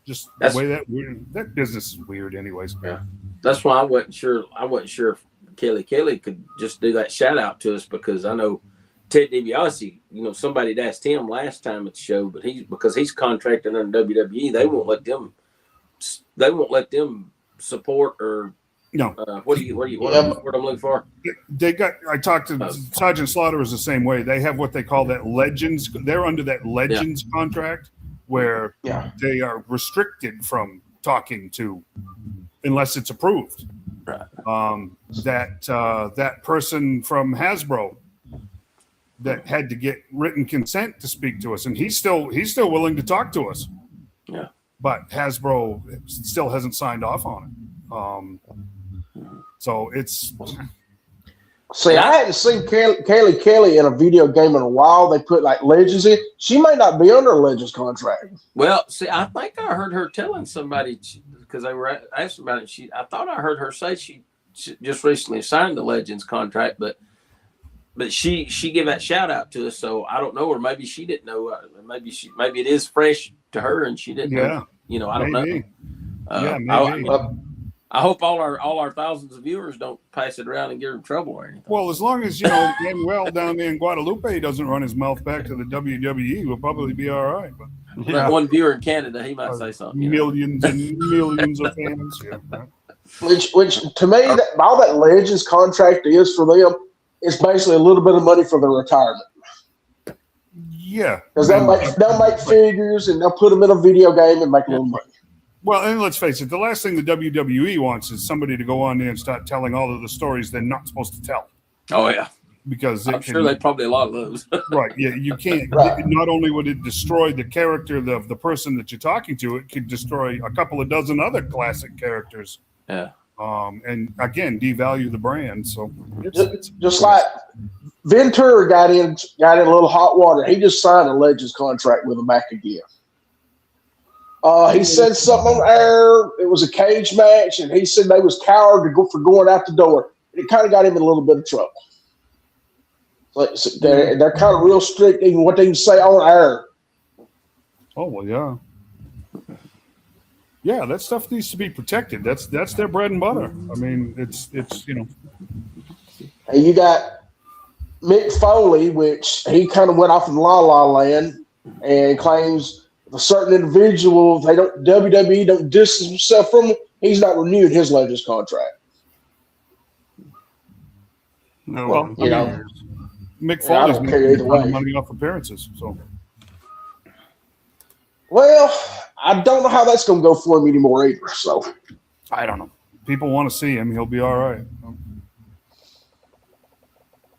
the way that business is weird, anyways. Yeah, that's why I wasn't sure. I wasn't sure if Kelly could just do that shout out to us because I know Ted DiBiase, somebody had asked him last time at the show, but because he's contracted under WWE, they won't let them support or no. What I'm looking for? I talked to Sergeant Slaughter is the same way. They have what they call that Legends. They're under that Legends contract where they are restricted from talking to unless it's approved. Right. That person from Hasbro that had to get written consent to speak to us, and he's still willing to talk to us. Yeah, but Hasbro still hasn't signed off on it. So it's. See, I hadn't seen Kelly in a video game in a while. They put like Legends in. She might not be under a Legends contract. Well, see, I think I heard her telling somebody because they were asking about it. I thought I heard her say she just recently signed the Legends contract, but she gave that shout out to us. So I don't know, or maybe she didn't know. Maybe it is fresh to her and she didn't know. I don't know. Maybe. I hope all our thousands of viewers don't pass it around and get in trouble or anything. Well, as long as Manuel down there in Guadalupe doesn't run his mouth back to the WWE, we'll probably be all right. But one viewer in Canada, he might say something. Millions and millions of fans. Yeah. Which to me, all that Legends contract is for them, it's basically a little bit of money for their retirement. Yeah, because they'll make figures and they'll put them in a video game and make a little money. Well, and let's face it, the last thing the WWE wants is somebody to go on there and start telling all of the stories they're not supposed to tell. Oh, yeah. Because I'm sure they probably a lot of those. Right. Yeah, you can't. Right. Not only would it destroy the character of the person that you're talking to, it could destroy a couple of dozen other classic characters. Yeah. And again, devalue the brand. So it's just like Ventura got in a little hot water. He just signed a Legends contract with them back again. He said something on air. It was a cage match, and he said they was coward for going out the door. It kind of got him in a little bit of trouble. So they're kind of real strict in what they can say on air. Oh well, yeah. Yeah, that stuff needs to be protected. That's their bread and butter. I mean, it's And you got Mick Foley, which he kind of went off in La La Land and claims a certain individual, WWE don't distance himself from him, he's not renewed his Legends contract. No, well, Mick Foley's making money off appearances. So, well, I don't know how that's going to go for him anymore either. So, I don't know. People want to see him; he'll be all right.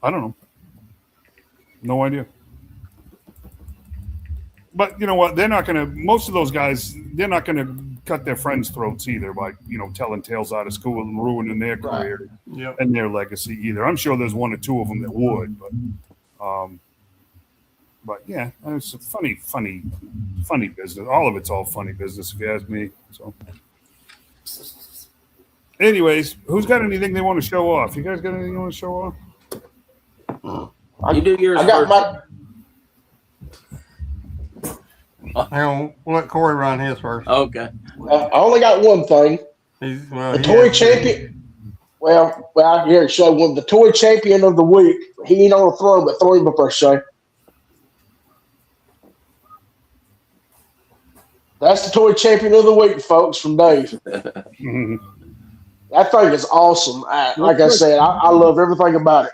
I don't know. No idea. But you know what? They're not going to. Most of those guys, they're not going to cut their friends' throats either by telling tales out of school and ruining their career and their legacy either. I'm sure there's one or two of them that would, but yeah, it's a funny business. All of it's all funny business, if you ask me. So, anyways, who's got anything they want to show off? You guys got anything you want to show off? You do yours I got first. Hang on, we'll let Corey run his first. Okay. I only got one thing. The toy champion. Well, here, show one. The toy champion of the week. He ain't on the throne, but throw him a first show. That's the toy champion of the week, folks, from Dave. That thing is awesome. Like I said, I love everything about it.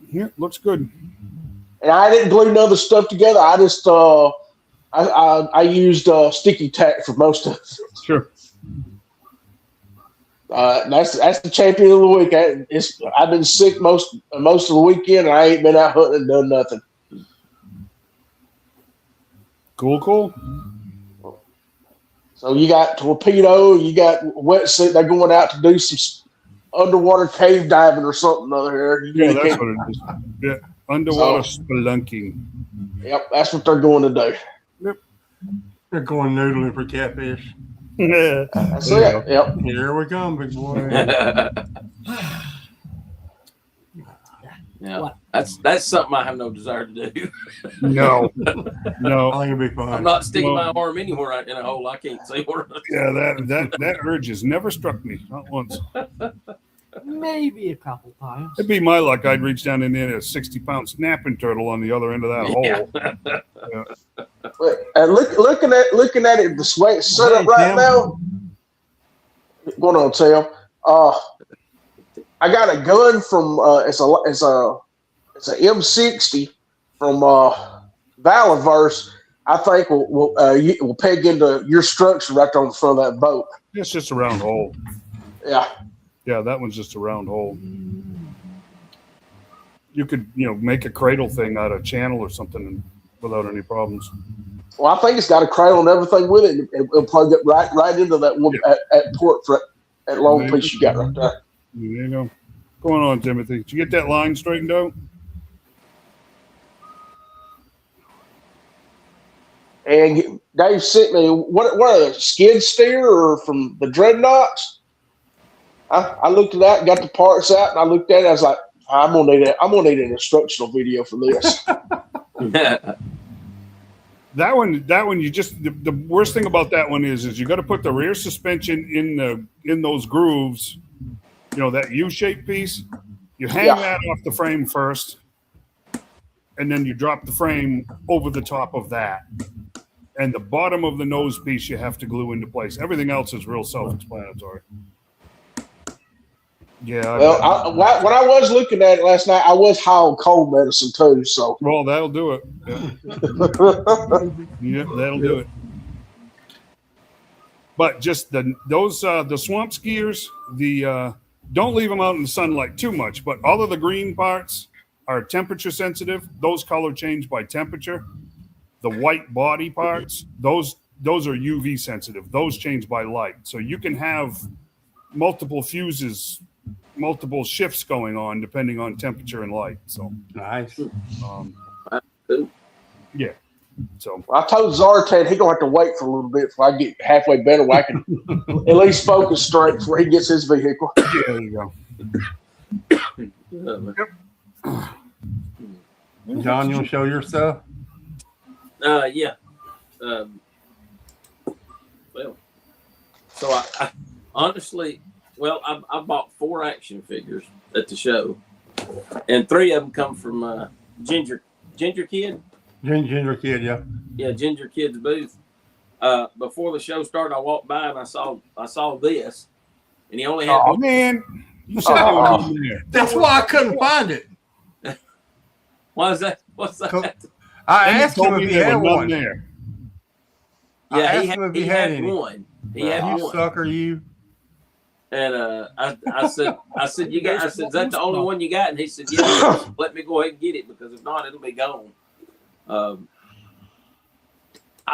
Yeah, looks good. And I didn't glue none of the stuff together. I just I used sticky tack for most of it. Sure. That's the champion of the week. I've been sick most of the weekend, and I ain't been out hunting and done nothing. Cool. So you got Torpedo, you got Wetsuit. They're going out to do some underwater cave diving or something over here. Yeah, that's what it is. Yeah, underwater spelunking. Yep, that's what they're going to do. Yep. They're going noodling for catfish. That's it. Yep. Here we come, big boy. Yeah, that's something I have no desire to do. No. I think it'll be fun. I'm not sticking my arm anywhere in a hole I can't see where. Yeah, that urge has never struck me, not once. Maybe a couple times. It'd be my luck. I'd reach down in there, a 60-pound snapping turtle on the other end of that hole. Yeah. And looking at it, the way it's set up right now. Going on, Tim. I got a gun from it's a M60 from Valaverse. I think will peg into your structure right there on the front of that boat. It's just a round hole. Yeah. Yeah, that one's just a round hole. You could, make a cradle thing out of channel or something without any problems. Well, I think it's got a cradle and everything with it. It'll plug it right into that one at port for that long piece you got right there. There you go. What's going on, Timothy? Did you get that line straightened out? And Dave sent me what are they, skid steer or from the Dreadnoughts? I looked at that, got the parts out, and I looked at it. I was like, I'm gonna need an instructional video for this. That one, you just the worst thing about that one is you got to put the rear suspension in those grooves. That U-shaped piece. You hang that off the frame first, and then you drop the frame over the top of that. And the bottom of the nose piece you have to glue into place. Everything else is real self-explanatory. Yeah. Well, when I was looking at it last night, I was high on cold medicine too. So. Well, that'll do it. Yeah, that'll do it. But just the swamp skiers, don't leave them out in the sunlight too much. But all of the green parts are temperature sensitive. Those color change by temperature. The white body parts, those are UV sensitive. Those change by light. So you can have multiple fuses, multiple shifts going on depending on temperature and light. So nice. Yeah. So I told Zartan he gonna have to wait for a little bit before I get halfway better where I can at least focus straight before he gets his vehicle. Yeah, there you go. John, you want to show your stuff? Yeah. Well, so I honestly, I bought 4 action figures at the show, and 3 of them come from Ginger Kid. Ginger Kid, yeah. Yeah, Ginger Kid's booth. Before the show started, I walked by and I saw this, and he only had. Oh man, you said there was nothing there. That's why I couldn't find it. Why is that? What's that? I asked him if he had one. There. Yeah, he had any. One. He had you one. Sucker, you. And I said, you got? I said, is that the only one you got? And he said, yeah. Let me go ahead and get it because if not, it'll be gone. I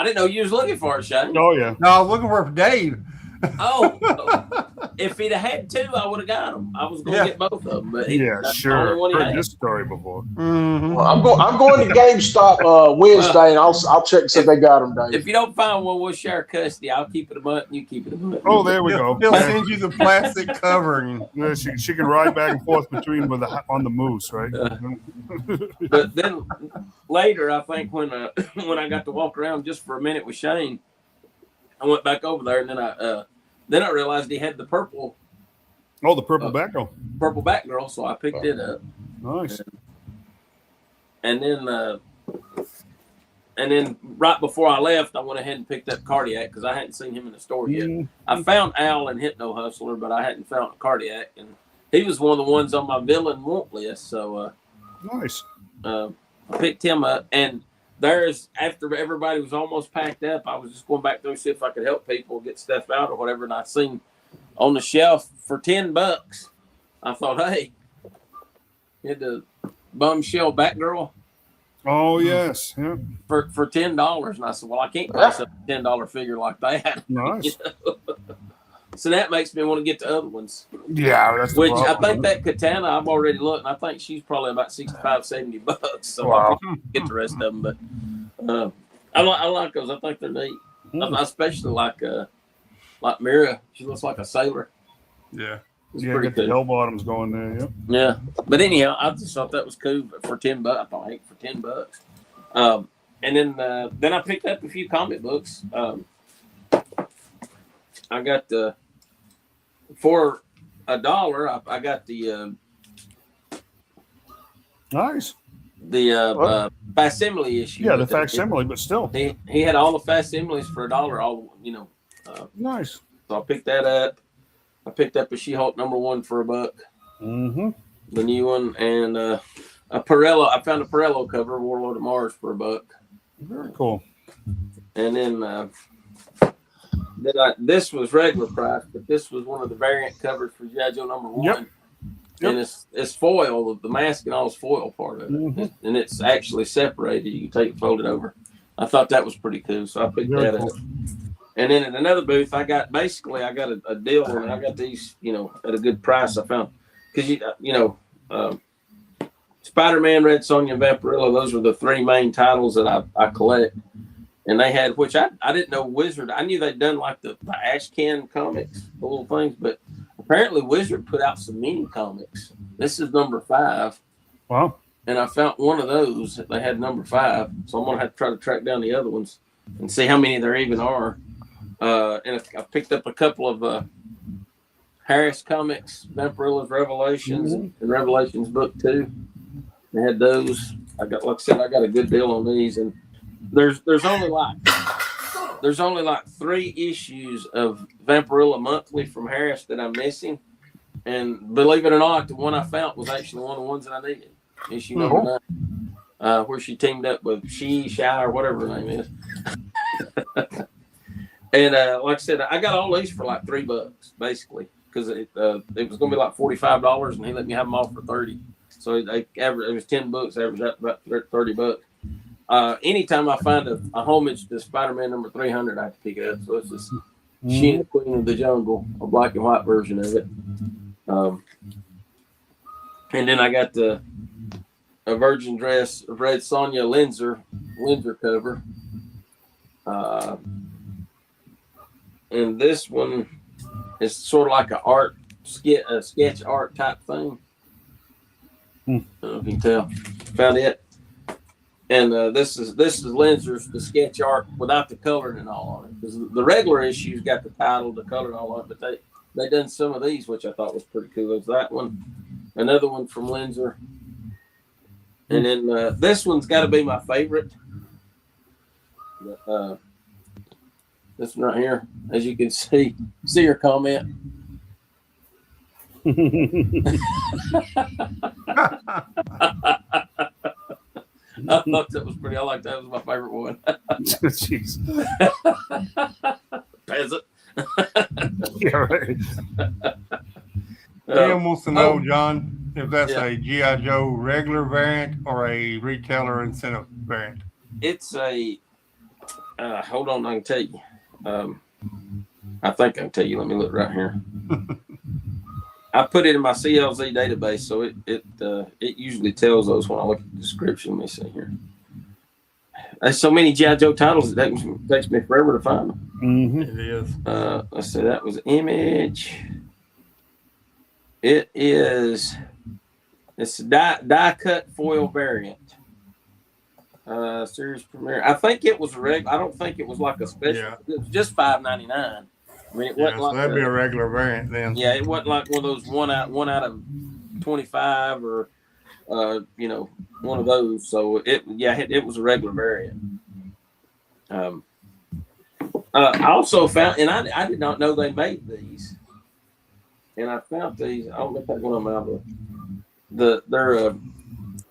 didn't know you was looking for it, Shane. Oh yeah. No, I was looking for Dave. Oh. if he'd have had two, I would have got them. I was going to get both of them, but that's the sure. only one he Heard had. this story before. Mm-hmm. Well, I'm going to GameStop Wednesday, and I'll check and see if they got them, Dave. If you don't find one, we'll share custody. I'll keep it a month, and you keep it a month. Oh, there we go. He'll send you the plastic covering. Yeah, she can ride back and forth between on the moose, right? But then later, I think when I got to walk around just for a minute with Shane, I went back over there, and then I realized he had the purple. Oh, the purple Batgirl. Purple Batgirl, so I picked it up. Nice. And then right before I left, I went ahead and picked up Cardiac because I hadn't seen him in the store yet. I found Al and Hypno Hustler, but I hadn't found Cardiac, and he was one of the ones on my villain want list. So nice. I picked him up, and after everybody was almost packed up, I was just going back through see if I could help people get stuff out or whatever, and I seen on the shelf for $10. I thought, hey, you had the Bombshell Batgirl. Oh yes, yeah. For $10, and I said, well, I can't pass up a $10 figure like that. Nice. So that makes me want to get the other ones. Yeah, that's the which problem. I think that Katana I've already looked, and I think she's probably about $65-$70. So Wow. I'll probably get the rest of them. But I like those. I think they're neat. I especially like Mira. She looks like a sailor. Yeah. It's Yeah, pretty get the cool. bell bottoms going there. Yep. Yeah, but anyhow, I just thought that was cool. But for $10, I thought, hey, for $10. And then I picked up a few comic books. I got for $1. I got the Nice. facsimile issue. Yeah, the facsimile, but still. He had all the facsimiles for $1. All Nice. So I picked that up. I picked up a She-Hulk #1 for $1. Mm-hmm. The new one, and a Pirello. I found a Pirello cover, Warlord of Mars, for $1. Very cool. And then this was regular price, but this was one of the variant covers for G.I. Joe #1. Yep. And it's foil. The mask and all is foil part of it, and it's actually separated. You can take it, fold it over. I thought that was pretty cool, so I picked that up. And then in another booth, I got a deal, and I got these, at a good price. I found because Spider-Man, Red Sonja, and Vampirilla. Those are the three main titles that I collect. And they had, which I didn't know Wizard. I knew they'd done like the Ash Can comics, the little things, but apparently Wizard put out some mini comics. This is #5. Wow. And I found one of those. They had #5, so I'm gonna have to try to track down the other ones and see how many there even are. And I picked up a couple of Harris Comics, Vampirilla's Revelations, and Revelations Book 2. They had those. Like I said, I got a good deal on these, and there's only like 3 issues of Vampirilla Monthly from Harris that I'm missing, and believe it or not, the one I found was actually one of the ones that I needed. Issue #9, where she teamed up with Shy, or whatever her name is. And like I said, I got all these for like $3 basically, because it was going to be like $45, and he let me have them all for $30. So it was 10 books, averaged out about $30. Anytime I find a homage to Spider-Man #300, I have to pick it up. So it's just She and the Queen of the Jungle, a black and white version of it. And then I got a Virgin Dress of Red Sonja Linzer cover. And this one is sort of like a sketch art type thing. I don't know if you can tell. Found it. And this is Linzer's, the sketch art without the coloring and all on it. Because the regular issues got the title, the color, and all on it. But they done some of these, which I thought was pretty cool. There's that one, another one from Linzer, and then this one's got to be my favorite. This one right here, as you can see your comment. I thought that was pretty. I like that. Was my favorite one. Jeez. Peasant. Yeah, right. Dan wants to know, John, if that's a G.I. Joe regular variant or a retailer incentive variant. It's a. Hold on, I can tell you. I think I can tell you. Let me look right here. I put it in my CLZ database, so it usually tells those when I look at the description. Let me see here. There's so many G.I. Joe titles, it takes me forever to find them. Mm-hmm. It is. Let's see, that was Image. It's a die cut foil variant. Series premiere. I think it was regular. I don't think it was like a special. Yeah. It was just $5.99. I mean, it Yeah, wasn't so like that'd be a regular variant then. yeah, it wasn't like one of those one out of 25 or one of those. So it was a regular variant. I also found, and I did not know they made these, and I found these. I'll look at one of them out. They're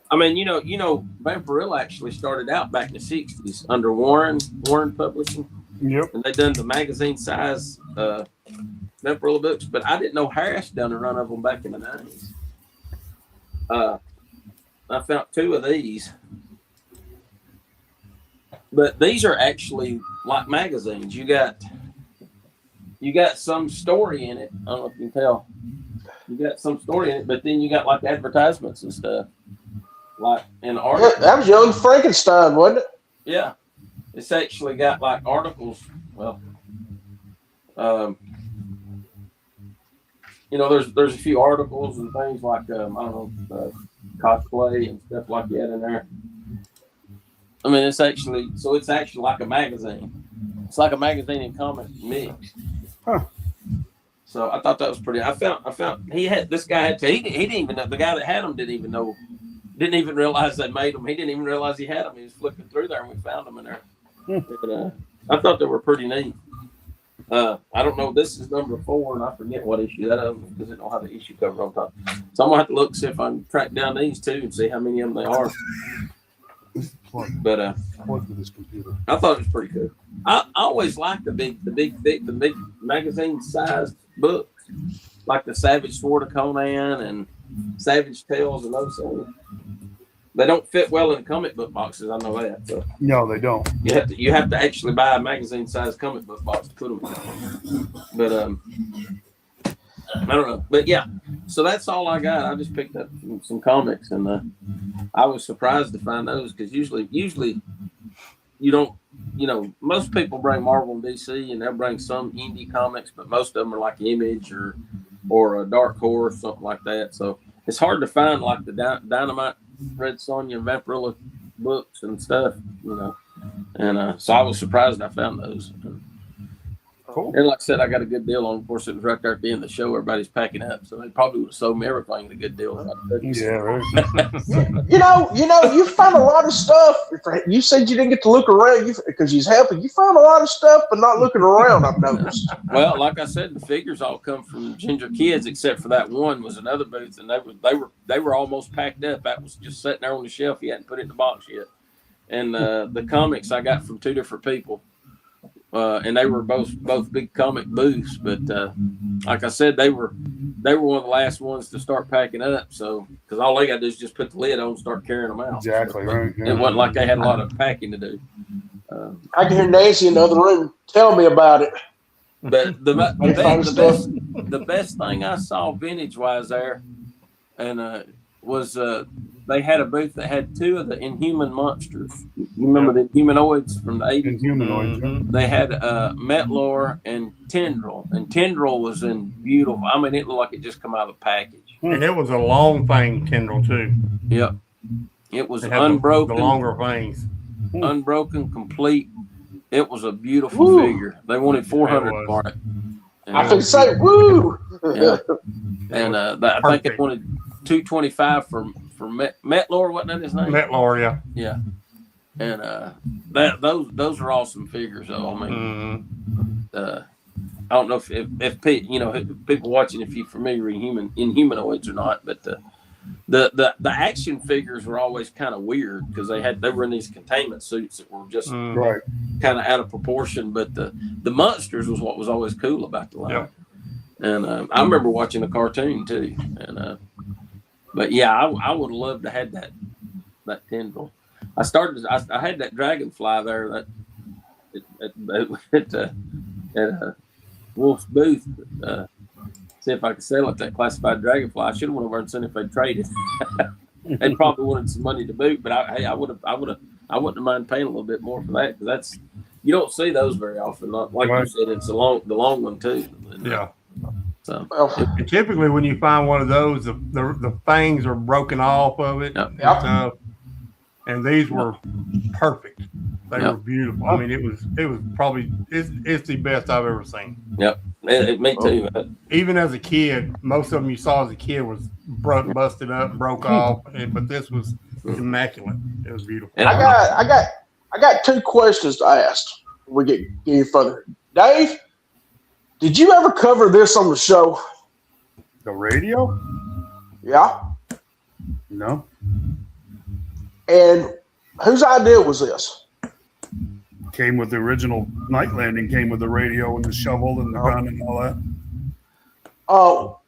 I mean, Vampirilla actually started out back in the 60s under Warren Publishing. Yep. And they done the magazine size Vampirilla books, but I didn't know Harris done a run of them back in the 90s. I found 2 of these, but these are actually like magazines. You got some story in it. I don't know if you can tell. You got some story in it, but then you got like advertisements and stuff, like in art. Yeah, that was Young Frankenstein, wasn't it? Yeah, it's actually got like articles. Well, there's a few articles and things like I don't know, cosplay and stuff like that in there. I mean, it's actually like a magazine. It's like a magazine and comic mix. Huh. So I thought that was pretty. I found he didn't even know, the guy that had them didn't even realize they made them. He didn't even realize he had them. He was flipping through there and we found them in there. But, I thought they were pretty neat. I don't know. This is number 4, and I forget what issue that is because it don't have the issue cover on top. So I'm gonna have to look see if I can track down these 2 and see how many of them they are. But Plug to this computer. I thought it was pretty cool. I always liked the big magazine sized books, like the Savage Sword of Conan and Savage Tales and those things. They don't fit well in comic book boxes. I know that. So No, they don't. you have to actually buy a magazine sized comic book box to put them in. But I don't know. But yeah, so that's all I got. I just picked up some comics, and I was surprised to find those because usually you don't. Most people bring Marvel and DC, and they'll bring some indie comics, but most of them are like Image or a Dark Horse, something like that. So it's hard to find like the Dynamite, Red Sonja, and Vampirilla books and stuff, And so I was surprised I found those. Cool. And like I said, I got a good deal on. Of course, it was right there at the end of the show. Everybody's packing up, so they probably would have sold me everything at a good deal. Yeah, right. You find a lot of stuff. You said you didn't get to look around because he's helping. You find a lot of stuff, but not looking around. I've noticed. Well, like I said, the figures all come from Ginger Kids, except for that one was another booth, and they were almost packed up. That was just sitting there on the shelf. He hadn't put it in the box yet. And the comics I got from 2 different people. And they were both big comic booths, but like I said, they were one of the last ones to start packing up. So, because all they got to do is just put the lid on and start carrying them out. Exactly, right. Yeah. It wasn't like they had a lot of packing to do. I can hear Nancy in the other room. Tell me about it. But the best thing I saw vintage wise there, and was they had a booth that had 2 of the Inhuman monsters. You remember the Inhumanoids from the 80s? Inhumanoids. Mm-hmm. They had Metlor and Tendril, and Tendril was in beautiful. I mean, it looked like it just come out of a package. And it was a long thing, Tendril, too. Yep, it was It had unbroken, the longer things. unbroken, complete. It was a beautiful figure. They wanted $400 for it. And, I can say, woo! yeah. And I think they wanted $225 for Metlor, wasn't that his name? Metlor, yeah. Yeah. And those are awesome figures, though. I mean, I don't know if people watching, if you're familiar with Inhumanoids or not, but the action figures were always kind of weird because they were in these containment suits that were just Right. kind of out of proportion. But the monsters was what was always cool about the line. Yep. And I remember watching the cartoon too. And but yeah, I would have loved to have that Tendril. I had that Dragonfly there at Wolf's booth. see if I could sell it, that classified dragonfly. I should have went over and seen if they'd traded. They probably wanted some money to boot, but I wouldn't have mind paying a little bit more for that, because you don't see those very often. Like you said, it's the long one too. Yeah. So and typically when you find one of those, the fangs are broken off of it. Yep. And these were perfect. They were beautiful. I mean, it was probably it's the best I've ever seen. Yep. Me too. Even as a kid, most of them you saw as a kid was busted up, broke off, but this was immaculate. It was beautiful. And I got 2 questions to ask. We get any further. Dave, did you ever cover this on the show? The radio? Yeah. No. And whose idea was this? Came with the original Night Landing, came with the radio and the shovel and the gun and all that. Oh,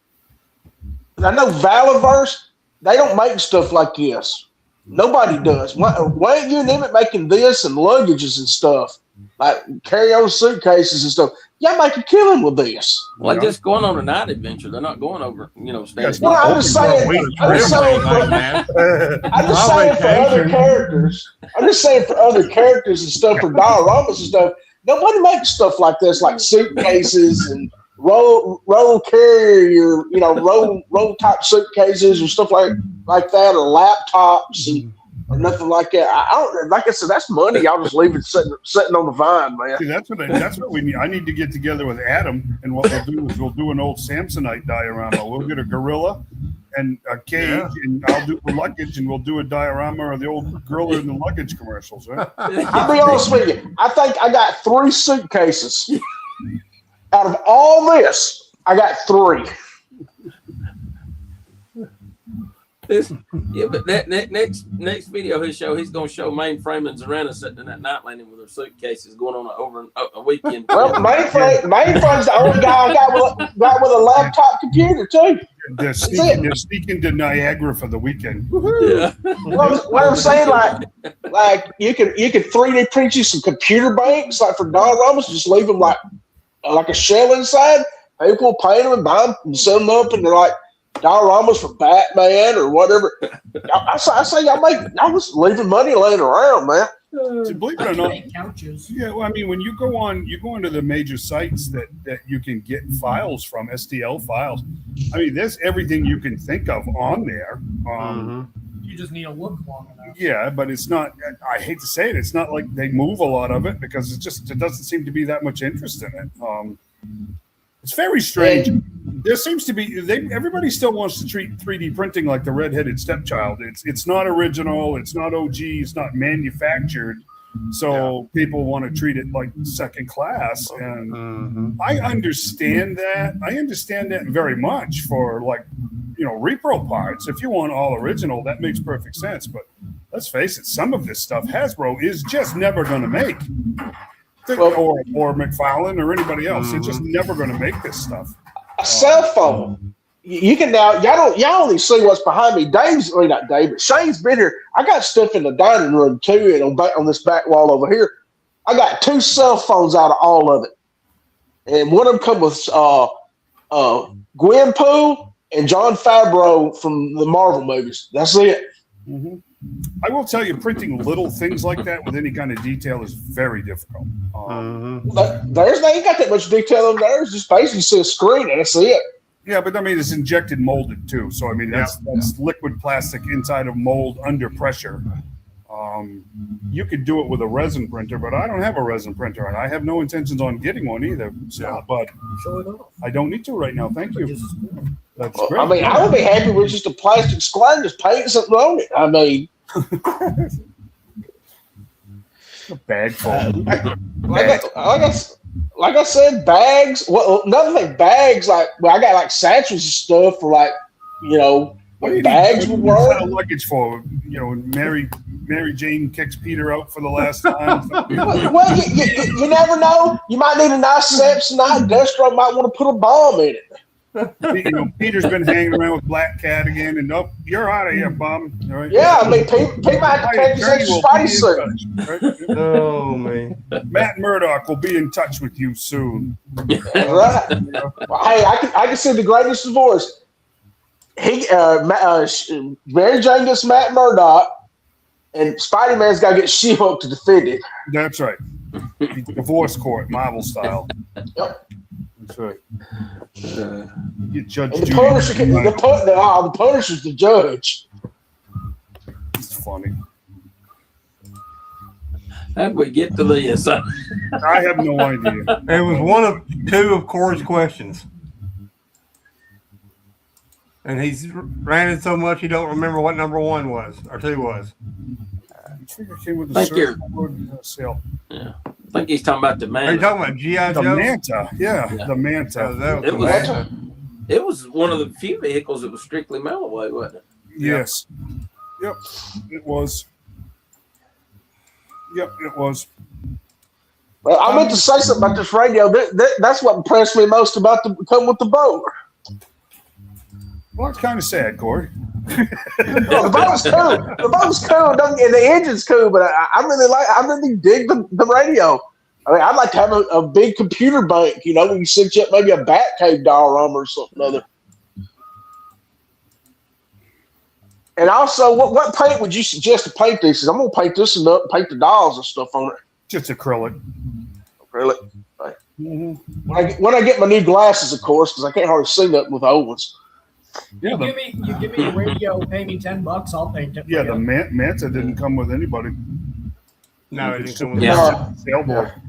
I know Valiverse, they don't make stuff like this. Nobody does. Why ain't you and Emmett making this and luggages and stuff? Like carry-on suitcases and stuff. Y'all make a killing with this. Like just going on a night adventure. They're not going over, standing. Well, I'm just saying for other characters. I'm just saying for other characters and stuff, for dioramas and stuff. Nobody makes stuff like this, like suitcases and roll carrier, roll type suitcases or stuff like that, or laptops and or nothing like that. I don't, like I said, that's money. Y'all just leave it sitting on the vine, man. See, that's what we need. I need to get together with Adam, and what we'll do is we'll do an old Samsonite diorama. We'll get a gorilla and a cage, and I'll do the luggage, and we'll do a diorama of the old gorilla in the luggage commercials. Right? I'll be honest with you. I think I got 3 suitcases. Out of all this, I got 3. But that next video he'll show, he's going to show mainframe and Zorana sitting in that night landing with their suitcases going on over a weekend. Well, mainframe's the only guy I got with a laptop computer too. They're sneaking to Niagara for the weekend. Yeah. What I'm saying, like you could 3D print you some computer banks, like for dioramas, just leave them like a shell inside. People paint them and buy them and send them up, and they're like dioramas for Batman or whatever. I say y'all was leaving money laying around, man. Believe it or not, couches. yeah. Well, I mean, when you go onto the major sites that you can get files from, STL files. I mean, there's everything you can think of on there. You just need to look long enough. Yeah, but it's not. I hate to say it. It's not like they move a lot of it because it doesn't seem to be that much interest in it. It's very strange. There seems to be everybody still wants to treat 3D printing like the redheaded stepchild. It's not original. It's not OG. It's not manufactured. So people want to treat it like second class, and I understand that. I understand that very much for repro parts. If you want all original, that makes perfect sense. But let's face it, some of this stuff Hasbro is just never going to make. Or McFarlane or anybody else. They're just never going to make this stuff. A cell phone. You can now. Y'all only see what's behind me. Not Dave, but Shane's been here. I got stuff in the dining room too, and on this back wall over here, I got 2 cell phones out of all of it, and one of them come with Gwenpool and Jon Favreau from the Marvel movies. That's it. Mm-hmm. I will tell you, printing little things like that with any kind of detail is very difficult. Theirs, they ain't got that much detail on theirs. Just basically see a screen and that's it. Yeah, but I mean, it's injected molded too. So I mean, that's liquid plastic inside of mold under pressure. You could do it with a resin printer, but I don't have a resin printer, and I have no intentions on getting one either. So, but I don't need to right now. Thank you. That's great. I mean, I would be happy with just a plastic square, just paint something on it. I mean, a bag full. Like I said, bags. Well, another thing, bags. I got satchels and stuff for bags would work. Luggage for Mary Jane kicks Peter out for the last time. Well, you never know. You might need a nice Samsonite. Destro might want to put a bomb in it. Peter's been hanging around with Black Cat again, and nope, you're out of here, Bob. All right. Yeah, I mean, Pete might have to take his extra Spidey suit. Right? Oh man. Matt Murdock will be in touch with you soon. That's right. Well, hey, I can see the greatest divorce. Mary Jane gets Matt Murdock, and Spidey Man's got to get She-Hulk to defend it. That's right. Divorce court, Marvel style. Yep. That's right. Get Judge And the Judy. Punisher's the judge. It's funny. How did we get to this? I have no idea. It was one of two of Corey's questions. And he's ranted so much he don't remember what number 1 was or 2 was. Trigger came with the Thank you. surfboard sale. Yeah. I think he's talking about the Are you man. talking about G.I. The Joe? Manta, yeah, the Manta. That It the was- Manta. It was one of the few vehicles that was strictly mail away, wasn't it? Yes. Yep, it was. Yep, it was. Well, I meant to say something about this radio. That's what impressed me most about the come with the boat. Well, it's kind of sad, Corey. No, the boat was cool. The boat was cool, and the engine's cool. But I really dig the radio. I mean, I'd like to have a big computer bank. You know, we can cinch up maybe a Batcave diorama or something other. And also, what paint would you suggest to paint these? I'm gonna paint this and paint the dolls and stuff on it. Just acrylic. Really? Mm-hmm. When I get my new glasses, of course, because I can't hardly see nothing with the old ones. Yeah, You give me a radio, pay me $10, I'll paint it. yeah. for The you. Manta didn't come with anybody. No, it didn't come with Yeah. that. Sailboard.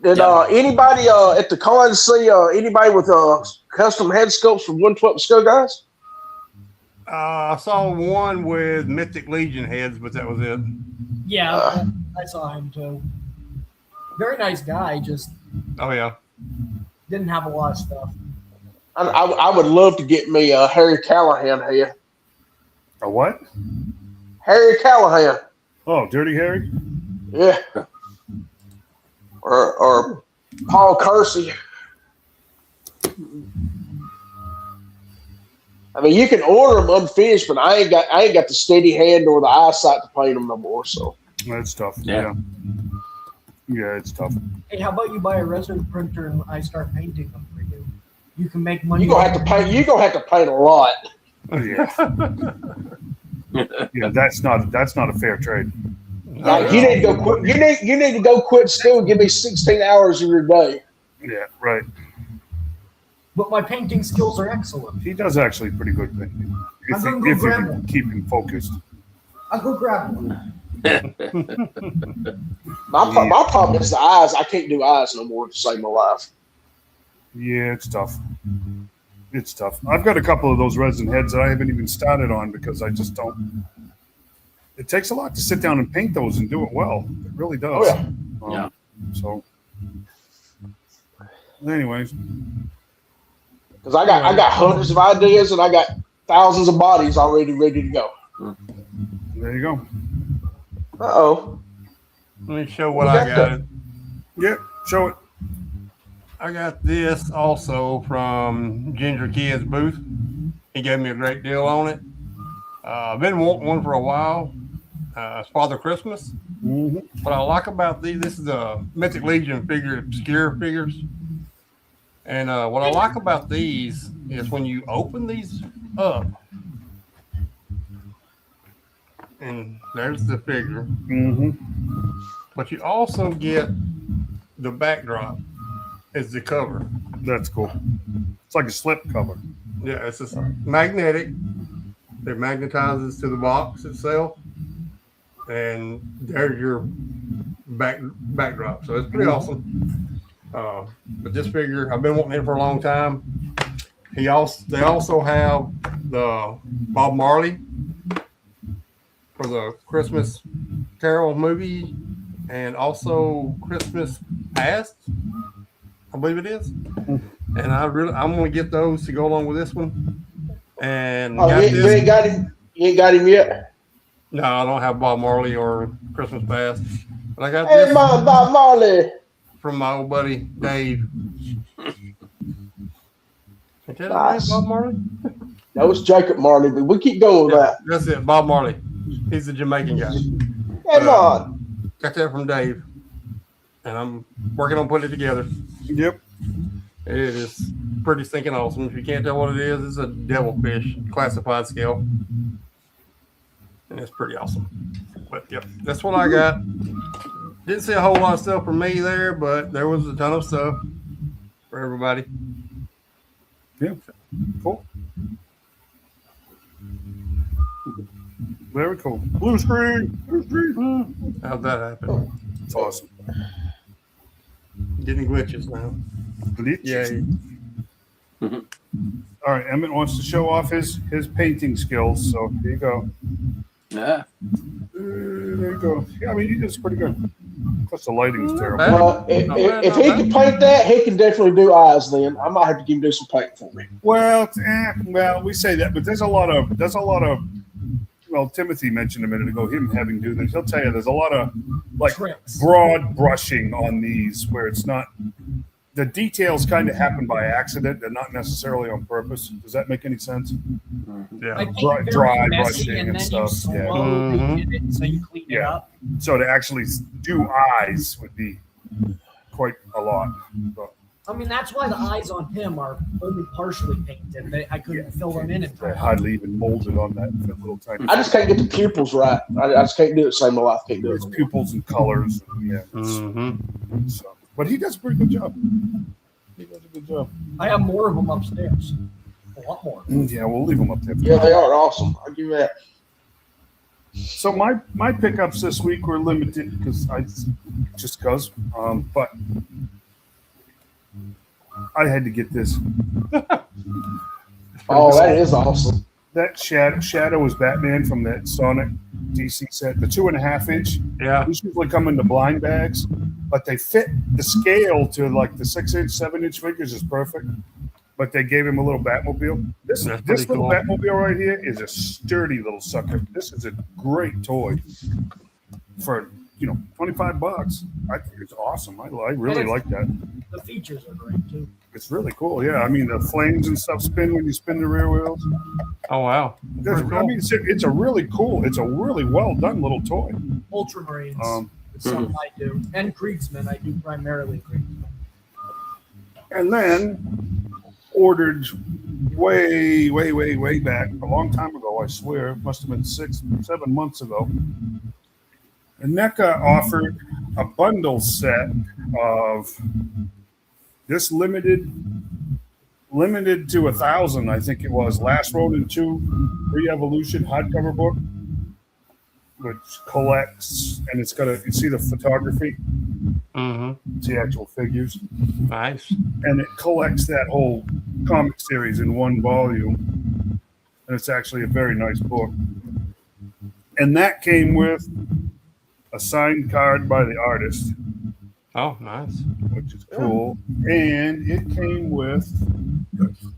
Did anybody at the con see anybody with custom head sculpts from 112 Skull Guys? I saw one with Mythic Legion heads, but that was it. Yeah, I saw him too. Very nice guy, just Oh yeah. didn't have a lot of stuff. I would love to get me a Harry Callahan head. A what? Harry Callahan, Oh, Dirty Harry? yeah, or Paul Kersey. I mean, you can order them unfinished, but I ain't got the steady hand or the eyesight to paint them no more. So That's tough. Yeah. Yeah, it's tough. Hey, how about you buy a resin printer and I start painting them for you? You can make money. you're gonna have to paint. You're gonna have to paint a lot. Yeah. Yeah, that's not a fair trade. Like, you need to go quit. You need to go quit school and give me 16 hours of your day. Yeah, right. But my painting skills are excellent. He does actually pretty good painting. I'm gonna go If you grab can one. keep him focused. I'll go grab one. My problem is the eyes. I can't do eyes no more to save my life. Yeah, it's tough. It's tough. I've got a couple of those resin heads that I haven't even started on because I just don't. It takes a lot to sit down and paint those and do it well. It really does. Oh, yeah. Yeah. So, anyways, Because I got hundreds of ideas and I got thousands of bodies already ready to go. there you go. Uh-oh. Let me show what I got. Yeah, show it. I got this also from Ginger Kid's booth. He gave me a great deal on it. I've been wanting one for a while. It's Father Christmas. Mm-hmm. What I like about these, this is a Mythic Legion figure, obscure figures. And what I like about these is when you open these up, and there's the figure, Mm-hmm. but you also get the backdrop as the cover. That's cool. It's like a slip cover. Yeah, it's just magnetic. It magnetizes to the box itself, and there's your backdrop. So it's pretty awesome. But this figure, I've been wanting it for a long time. They also have the Bob Marley for the Christmas Carol movie, and also Christmas Past, I believe it is. And I'm going to get those to go along with this one. And Oh, you ain't got him. You ain't got him yet. No, I don't have Bob Marley or Christmas Past, but I got Hey, this Bob Marley. from my old buddy Dave. I think tell his Nice. name, Bob Marley? That was Jacob Marley, but we keep going with that. That's it, Bob Marley. He's the Jamaican guy. Come on. Got that from Dave, and I'm working on putting it together. Yep. It is pretty stinking awesome. If you can't tell what it is, it's a devilfish classified scale, and it's pretty awesome. But yep, that's what I got. Didn't see a whole lot of stuff for me there, but there was a ton of stuff for everybody. Yeah. Cool. Very cool. Blue screen. Blue screen. How'd that happen? It's awesome. Getting glitches now. Yay. All right, Emmett wants to show off his painting skills, so here you go. Yeah. There you go. Yeah, I mean, he does pretty good. Plus, the lighting's terrible. Well, if he can paint that, he can definitely do eyes. Then I might have to give him do some painting for me. Well, we say that, but there's a lot of. Well, Timothy mentioned a minute ago him having to do this. He'll tell you there's a lot of like Tricks. broad brushing on these where it's not. The details kind of happen by accident. They're not necessarily on purpose. Does that make any sense? Yeah. I think Dry very messy, brushing and then stuff, You yeah. slowly get it so you clean it Yeah. up. So to actually do eyes would be quite a lot. But I mean, that's why the eyes on him are only partially painted. I couldn't fill them in they're time. hardly even molded on that little tiny. I just can't get the pupils right. I just can't do it the same way I can't do There's it. pupils and colors. Yeah. So, but he does a pretty good job. He does a good job. I have more of them upstairs. A lot more. Yeah, we'll leave them up there. Yeah, they are awesome. I'll give you that. So my pickups this week were limited because but I had to get this. Oh, that is awesome. That Shadow was Batman from that Sonic DC set, the 2.5 inch. Yeah. These usually come into blind bags, but they fit the scale to like the 6 inch, 7 inch figures is perfect. But they gave him a little Batmobile. This That's little pretty cool. Batmobile right here is a sturdy little sucker. This is a great toy for $25. I think it's awesome. I really like that. The features are great too. It's really cool. Yeah, I mean the flames and stuff spin when you spin the rear wheels. Oh wow. I mean, it's a really cool. It's a really well done little toy. Ultramarines. It's something I do. And Kriegsmen. I do primarily Kriegsmen. And then ordered way back a long time ago. I swear, it must have been 6-7 months ago. And NECA offered a bundle set of this limited to 1,000, I think it was, Last Ronin 2 Re-Evolution hardcover book, which collects, and it's got you see the photography, it's the actual figures, Nice. and it collects that whole comic series in one volume, and it's actually a very nice book. And that came with a signed card by the artist, Oh, nice. which is cool. And it came with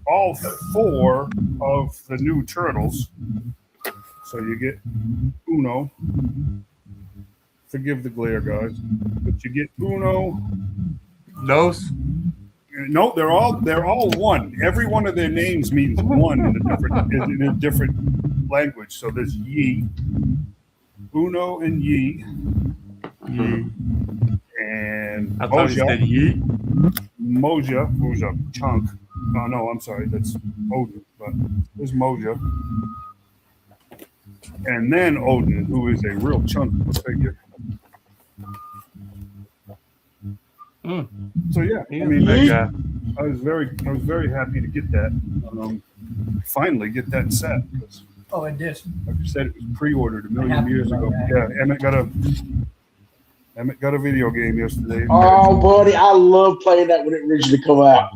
all 4 of the new turtles. So you get Uno. Forgive the glare, guys. But you get Uno. Those. No, they're all one. Every one of their names means one in a different language. So there's Yi, Uno, and Yi. And I thought you said ye. Moja, Chunk. Oh no, I'm sorry, that's Odin. But there's Moja, and then Odin, who is a real chunk figure. So yeah, I mean, Big guy. I was very happy to get that. Finally, get that set. 'Cause, Oh, it did. like I said, it was pre-ordered a million Happy years about ago. that. Yeah, Emmett got a video game yesterday. Oh, buddy, I love playing that when it originally come out.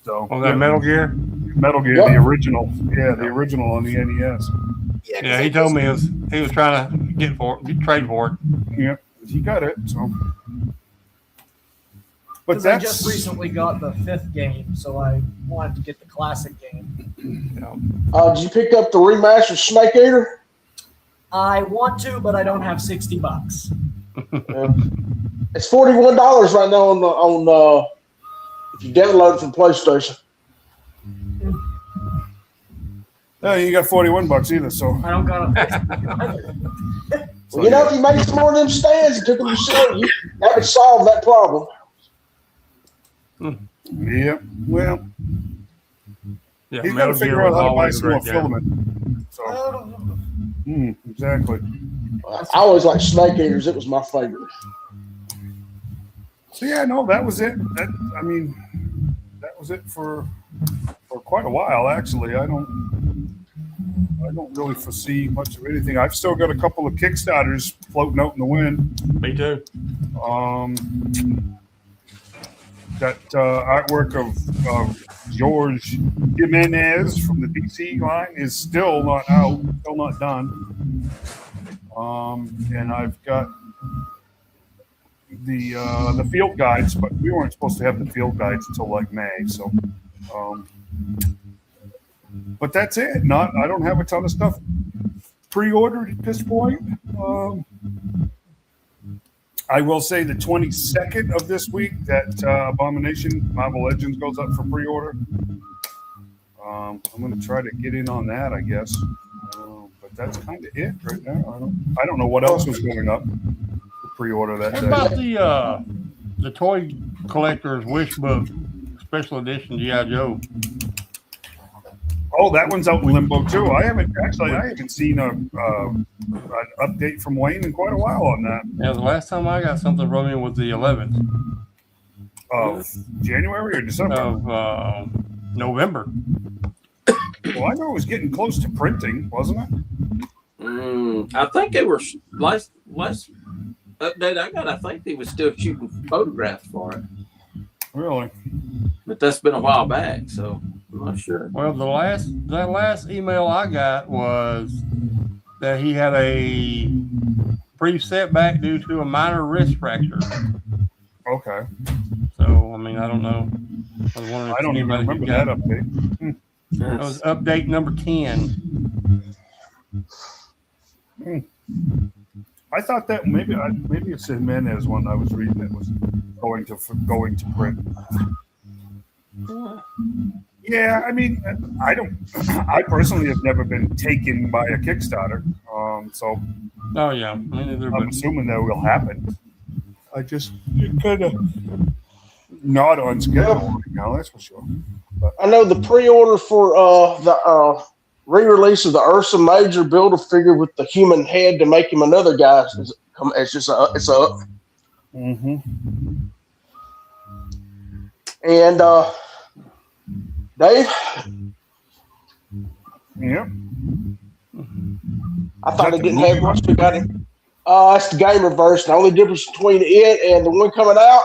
So On that Metal Gear. Metal Gear, Yep. the original. Yeah, the original on the NES. Yeah, he told me he was trying to trade for it. Yeah, he got it. So, but Because I that's just recently got the 5th game, so I wanted to get the classic game. Did you pick up the remastered Snake Eater? I want to, but I don't have $60. It's $41 right now on if you download it from PlayStation. No, you got $41 either, so. I don't got a Well, you know, if you made some more of them stands and took them to show, that would solve that problem. Yeah, well, Yeah, he's got to Metal figure Gear out was how to buy always a some more great game. filament. So, exactly. I always liked Snake Eaters. It was my favorite. So yeah, no, that was it. That was it for quite a while. Actually, I don't really foresee much of anything. I've still got a couple of Kickstarters floating out in the wind. Me too. That artwork of George Jimenez from the DC line is still not out, still not done. And I've got the field guides, but we weren't supposed to have the field guides until like May. So, but that's it. I don't have a ton of stuff pre-ordered at this point. I will say the 22nd of this week that Abomination Marvel Legends goes up for pre-order. I'm going to try to get in on that, I guess. But that's kind of it right now. I don't know what else was going up for pre-order that What day. about the toy collector's wish book, special edition G.I. Joe? Oh, that one's out in limbo too. I haven't seen an update from Wayne in quite a while on that. Yeah, the last time I got something from him was the 11th Of January or December? of November. Well, I know it was getting close to printing, wasn't it? I think they were last update I got. I think they were still shooting photographs for it, Really? but that's been a while back, so I'm not sure. Well, that last email I got was that he had a brief setback due to a minor wrist fracture. Okay. So, I mean, I don't know. I don't even remember that update. That was update number 10. I thought that maybe it's Jimenez one I was reading that was going to print. Yeah, I mean, I personally have never been taken by a Kickstarter, so Oh, yeah. Me neither, I'm but assuming that will happen. I just kind of not on schedule right now, that's for sure. I know the pre-order for the re-release of the Ursa Major Build-A-Figure with the human head to make him another guy it's up. Mm-hmm. And Dave, Yep. I thought it didn't have much to got it. It's the Game Reverse. The only difference between it and the one coming out,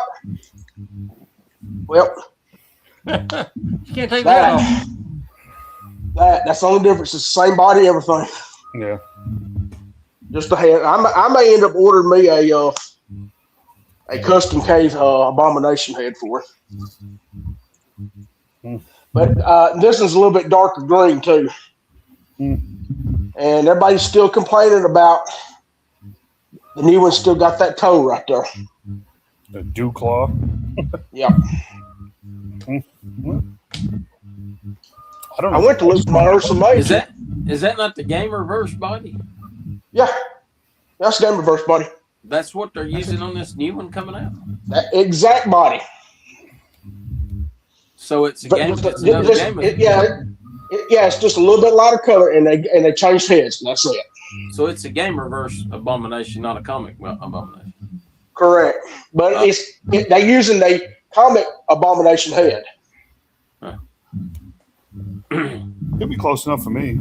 well, you can't take that off. That's the only difference. It's the same body, everything. Yeah. Just the head. I may end up ordering me a custom cave Abomination head for it. But this one's a little bit darker green too. And everybody's still complaining about the new one. Still got that toe right there. The dew claw. Yeah. I don't know. I went to look for my Ursa Major. Is that not the Game Reverse body? Yeah. That's Game Reverse body. That's what they're using on this new one coming out. That exact body. So it's But it's just- another just- game. it's just a little bit lighter color, and they changed heads, and that's it. So it's a Game Reverse Abomination, not a comic Abomination. Correct. But they're using the comic Abomination head. It'd be close enough for me.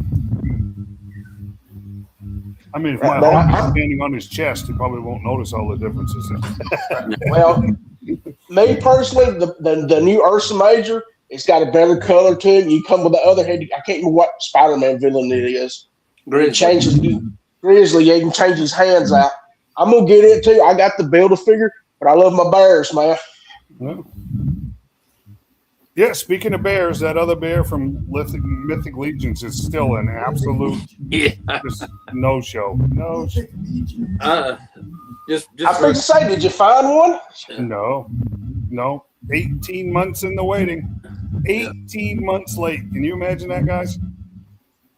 I mean, if my But homie's standing on his chest, he probably won't notice all the differences. Well, me personally, the new Ursa Major, it's got a better color to it. You come with the other head. I can't remember what Spider-Man villain it is. Grizzly, yeah, you can change his hands out. I'm gonna get it too. I got the Build-A-Figure, but I love my bears, man. Yeah, speaking of bears, that other bear from Mythic Legions is still an absolute just no show. No, just I think to say, did you find one? no. 18 months in the waiting. 18 months late. Can you imagine that, guys?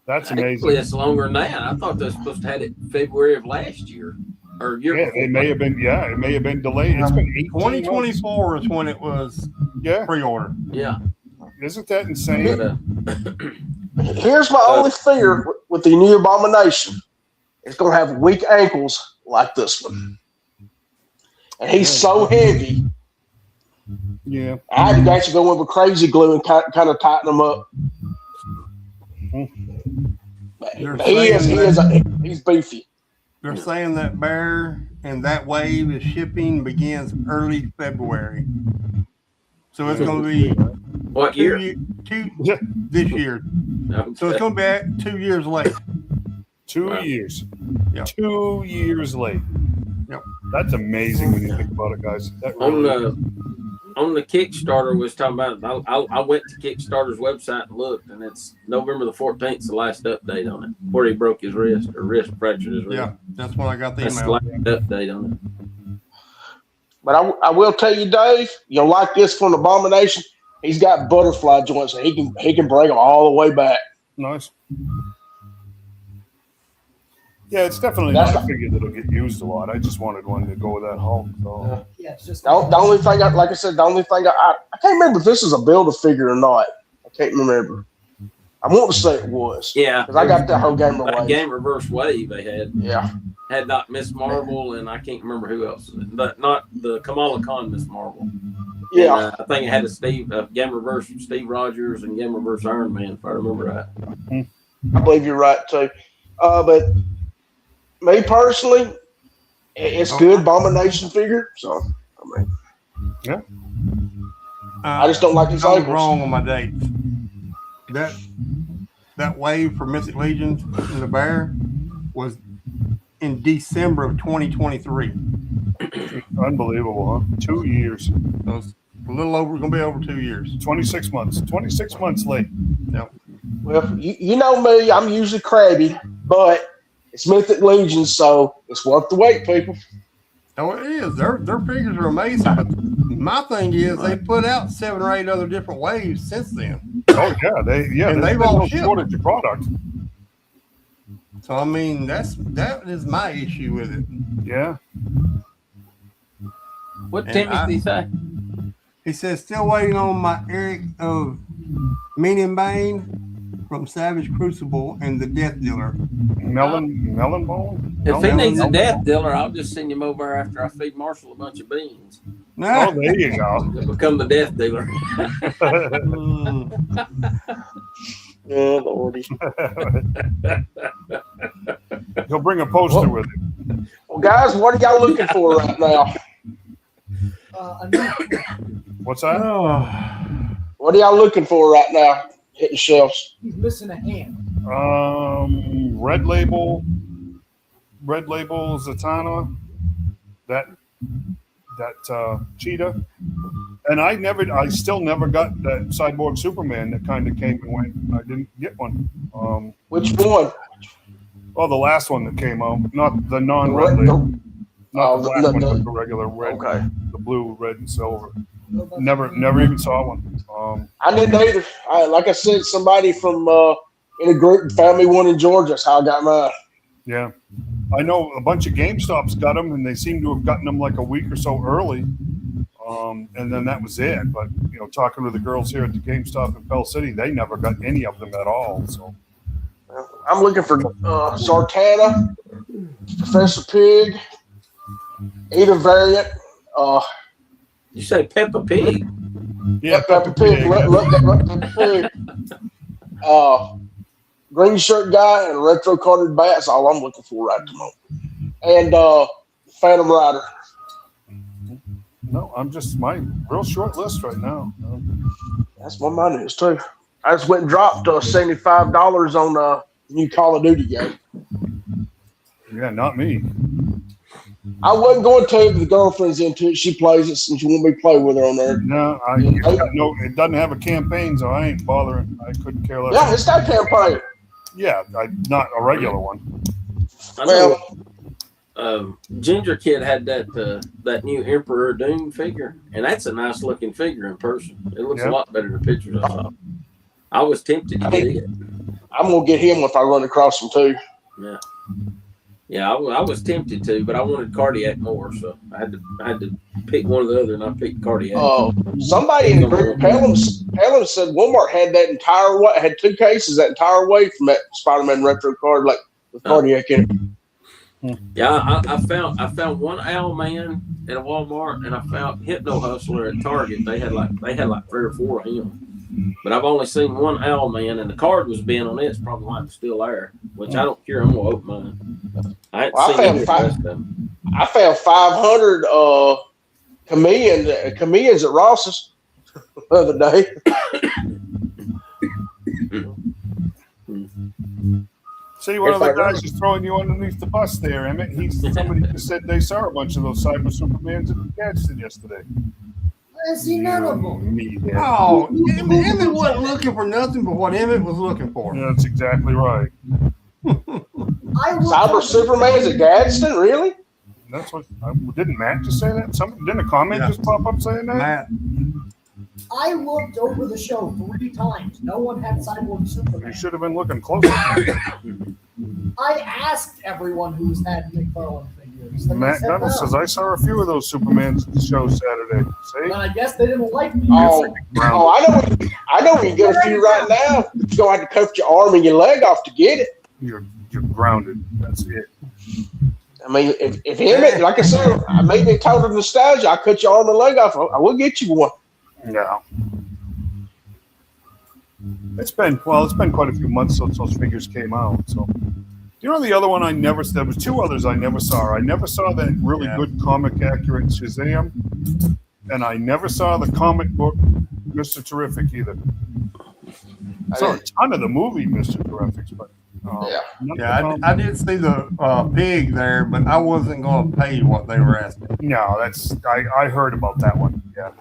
That's Actually, amazing. it's longer than that. I thought they were supposed to have it February of last year or year Yeah, before. it may have been. Yeah, it may have been delayed. It's been 18 months. 2024 is when it was Yeah, pre-order. Yeah. isn't that insane? But, Here's my only fear with the new Abomination. It's going to have weak ankles like this one. And he's so heavy. Yeah. I had to actually go in with crazy glue and kind of tighten him up. They're He's beefy. They're saying that bear and that wave is shipping begins early February. So it's going to be what year? This year. So it's going to be 2 years late. 2 years. Yep. 2 years late. Yep. That's amazing when you think about it, guys. That On really on the Kickstarter, was talking about. I went to Kickstarter's website and looked, and it's November the 14th is the last update on it, where he broke his wrist or wrist fractured his wrist. Yeah, that's when I got the That's the email. last update on it. But I will tell you, Dave, you'll like this from Abomination. He's got butterfly joints, and he can break them all the way back. nice. Yeah, it's definitely not a figure that'll get used a lot. I just wanted one to go with that Hulk. So. Yeah, it's just The only thing, like I said, I can't remember if this is a Build-A-Figure or not. I can't remember. I want to say it was. Yeah, Because I got that whole game that away. game reverse wave they had. Yeah. Had not Miss Marvel, and I can't remember who else, but not the Kamala Khan Miss Marvel. Yeah. And, I think it had a Game Reverse Steve Rogers and Game Reverse Iron Man, if I remember right. I believe you're right, too. But me personally, it's good Abomination figure. So, I mean, Yeah. I just don't like his I was ankles. wrong on my dates. That wave for Mystic Legions and the bear was in December of 2023. Unbelievable, huh? 2 years. So it's a little over, going to be over 2 years. 26 months. 26 months late. Yep. Well, you know me, I'm usually crabby, but it's Mythic Legion, so it's worth the wait, people. Oh, it is. Their figures are amazing. But my thing is, they put out 7 or 8 other different waves since then. Oh yeah, And they've they've all no shipped. shortage of product. So I mean, that is my issue with it. Yeah. What And Timothy say? He says, still waiting on my Eric of Meaning Bane from Savage Crucible and the Death Dealer. Melon bone? If he needs a Melon death bone? dealer, I'll just send him over after I feed Marshall a bunch of beans. Oh, there you go. He'll become the death dealer. Oh, Lordy. He'll bring a poster with him. Well, guys, what are y'all looking for right now? What's that? What are y'all looking for right now? Hitting shelves. He's missing a hand. Red label Zatanna, that cheetah, and I still never got that Cyborg Superman that kind of came and went. I didn't get one. Which one? Well, the last one that came out, not the non-red label, not the black one, but the regular red, Okay. the blue, red, and silver. Never even saw one. I didn't either. Like I said, somebody from in a group found me one in Georgia. That's how I got mine. Yeah, I know a bunch of GameStops got them, and they seem to have gotten them like a week or so early. And then that was it. But talking to the girls here at the GameStop in Pell City, they never got any of them at all. So I'm looking for Zartana, Professor Pig, either variant. You say Peppa Pig? yeah, Peppa Pig. Look, Peppa Pig. Green shirt guy and a retro carded bat. That's all I'm looking for right at the moment. And Phantom Rider. No, I'm just my real short list right now. That's what mine is too. I just went and dropped $75 on the new Call of Duty game. Yeah, not me. I wasn't going to, but the girlfriend's into it. She plays it since you want me to play with her on there. No, no, it doesn't have a campaign, so I ain't bothering. I couldn't care less. Yeah, it's that campaign. Yeah, not a regular one. I know, Ginger Kid had that new Emperor Doom figure, and that's a nice looking figure in person. It looks a lot better than the pictures I saw. I was tempted to get it. I'm gonna get him if I run across him too. Yeah. Yeah, I was tempted to, but I wanted cardiac more, so I had to pick one or the other, and I picked cardiac. Somebody in the group, Pelham said Walmart had that entire way, had 2 cases that entire way from that Spider-Man retro card, like with cardiac in it. Yeah, I found one Owl Man at a Walmart, and I found Hypno Hustler at Target. They had like 3 or 4 of him. But I've only seen one Owl Man, and the card was bent on it. It's probably why it's still there, which I don't care. I'm going to open mine. I found 500 chameleons at Ross's the other day. See, one of the guys is throwing you underneath the bus there, Emmett. Somebody just said they saw a bunch of those Cyber Supermans at Gadsden yesterday. I see none of them. Oh, Emmett wasn't looking for nothing but what Emmett was looking for. Yeah, that's exactly right. Cyber Superman's at Gadsden, really? That's what didn't Matt just say that? Didn't a comment just pop up saying that? Matt. I looked over the show 3 times. No one had Cyborg Superman. You should have been looking closer. I asked everyone who's had McFarlane figures. Matt Neville says I saw a few of those Supermans at the show Saturday. See? But I guess they didn't like me. I know we can get a few right now. You're gonna have to cut your arm and your leg off to get it. You're grounded. That's it. I mean, if Emmett, like I said, I made me total nostalgia. I cut your arm and leg off. I will get you one. Yeah. It's been quite a few months since those figures came out. So, you know, the other one there was 2 others I never saw. I never saw that really good comic accurate Shazam, and I never saw the comic book Mr. Terrific either. I saw a ton of the movie Mr. Terrific, but I did see the pig there, but I wasn't going to pay what they were asking. No, I heard about that one. Yeah.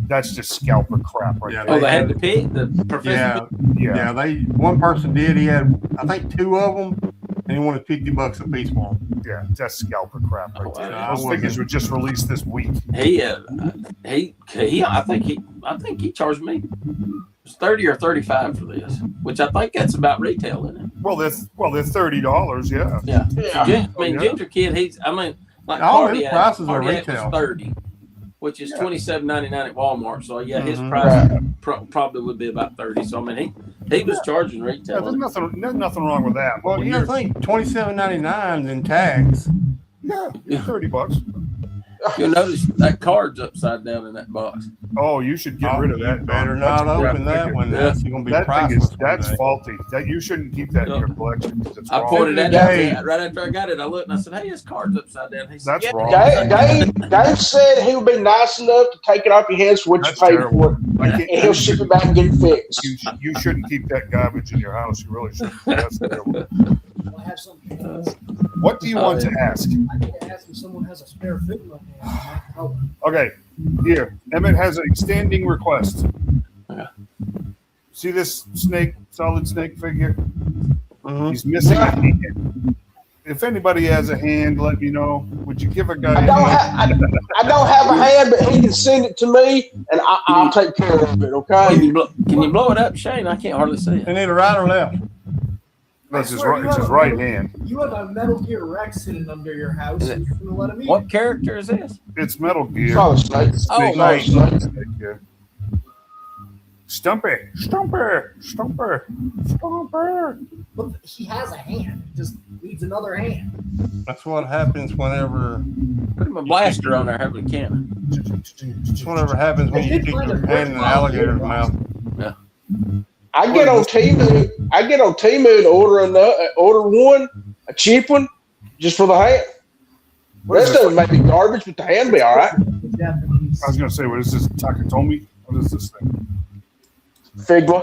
That's just scalper crap right there. They had the pig, the professor. Yeah. One person did. He had, I think, 2 of them, and he wanted $50 a piece for them. Yeah, that's scalper crap right there. Those figures were just released this week. I think he charged me. It's $30 or $35 for this, which I think that's about retail, isn't it? Well, they're $30. Yeah. Ginger Kid, all his prices are retail. $30, which is $27.99 at Walmart. So his price probably would be about $30. So he was charging retail. Yeah, there's nothing wrong with that. Well, you think $27.99 in tax? Yeah, $30. You'll notice that card's upside down in that box. Oh, you should get rid of that. Better not open that one. That's going to be priceless. That's faulty. That you shouldn't keep that in your collection. I pointed that out right after I got it. I looked and I said, "Hey, his card's upside down." He said, "That's wrong." Dave said he would be nice enough to take it off your hands for what you paid for it, and he'll ship it back and get it fixed. You shouldn't keep that garbage in your house. You really shouldn't. That's terrible. I have something else. What do you want to ask? I need to ask if someone has a spare Figma hand. Okay, here. Emmett has a standing request. See this solid snake figure? He's missing a hand. If anybody has a hand, let me know. Would you give a guy I don't have a hand, but he can send it to me, and I'll take care of it, okay? Can you blow it up, Shane? I can't hardly see it. And either right or left. It's his right hand. You have a Metal Gear Rex sitting under your house. And you're gonna let him eat. What character is this? It's Metal Gear. Oh, Snake. Stumpy. But he has a hand. He just needs another hand. That's what happens whenever. Put him a blaster on there, have a cannon. That's whatever happens when you stick your hand in an alligator's mouth. Yeah. I get on Temu and order one, a cheap one, just for the hand. The rest of it may be garbage, but the hand be all right. I was going to say, what is this, Takatomi? What is this thing? Figma.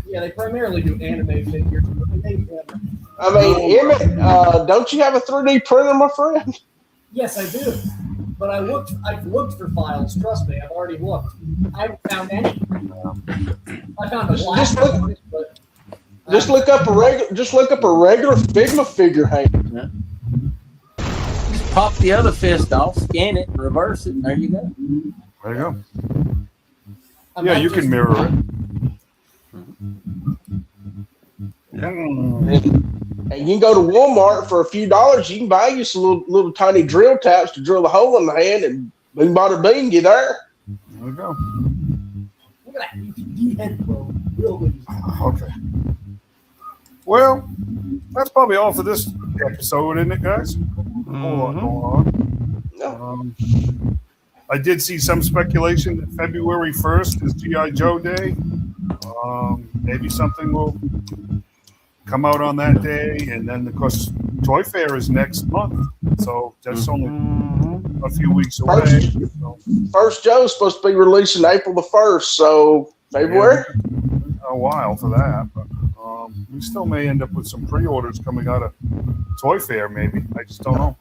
Yeah, they primarily do anime figures. I mean, Emmett, don't you have a 3D printer, my friend? Yes, I do. But I've looked for files. Trust me, I've already looked. I haven't found any. I found a black but just look up a regular Figma figure hand. Yeah. Just pop the other fist off, scan it, and reverse it. There you go. There you go. Yeah, you can mirror it. And you can go to Walmart for a few dollars. You can buy you some little tiny drill taps to drill a hole in the hand, and boom, bada bing, you're there. There we go. Look at that EPD head bro. Real good. Okay. Well, that's probably all for this episode, isn't it, guys? A whole lot going on. No. I did see some speculation that February 1st is G.I. Joe Day. Maybe something will come out on that day. And then, of course, Toy Fair is next month. So that's only a few weeks away. First Joe's supposed to be releasing April the 1st, so February. Yeah, a while for that. But we still may end up with some pre-orders coming out of Toy Fair, maybe. I just don't know.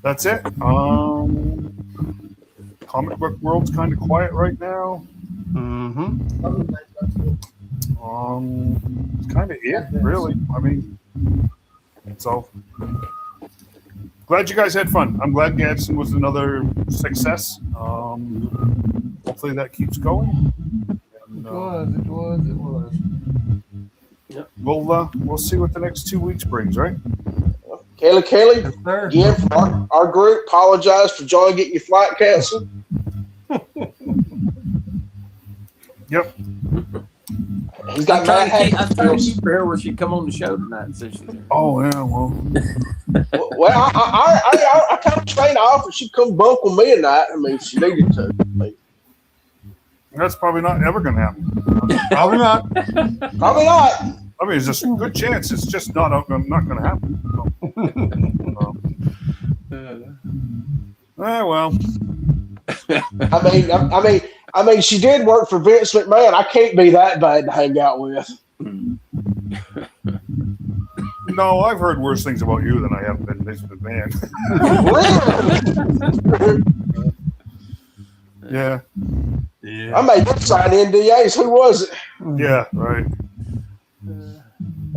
That's it. Comic book world's kind of quiet right now. It's kind of it, really. I mean, so glad you guys had fun. I'm glad Gadsden was another success. Hopefully that keeps going. And, It was. Yep. We'll see what the next 2 weeks brings, right? Kelly, Yes, sir. again, for our group, apologize for John getting your flight canceled. Yep. He's got I was mad trying to keep her where she'd come on the show tonight. And say she's there. Oh yeah. Well. Well, I kind of trained her off, and she'd come bunk with me at night. I mean, if she needed to. That's probably not ever going to happen. Probably not. Probably not. I mean, there's a good chance it's just not going to happen. Well. I mean, she did work for Vince McMahon. I can't be that bad to hang out with. No, I've heard worse things about you than I have been Vince McMahon. Yeah. I made him sign NDAs. Who was it? Yeah, right.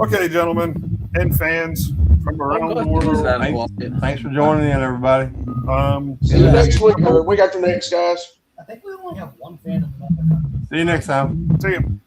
Okay, gentlemen and fans from around the world. Thanks for joining in, everybody. See you next week. We got the next guys. I think we only have one fan in the See you next time. See you.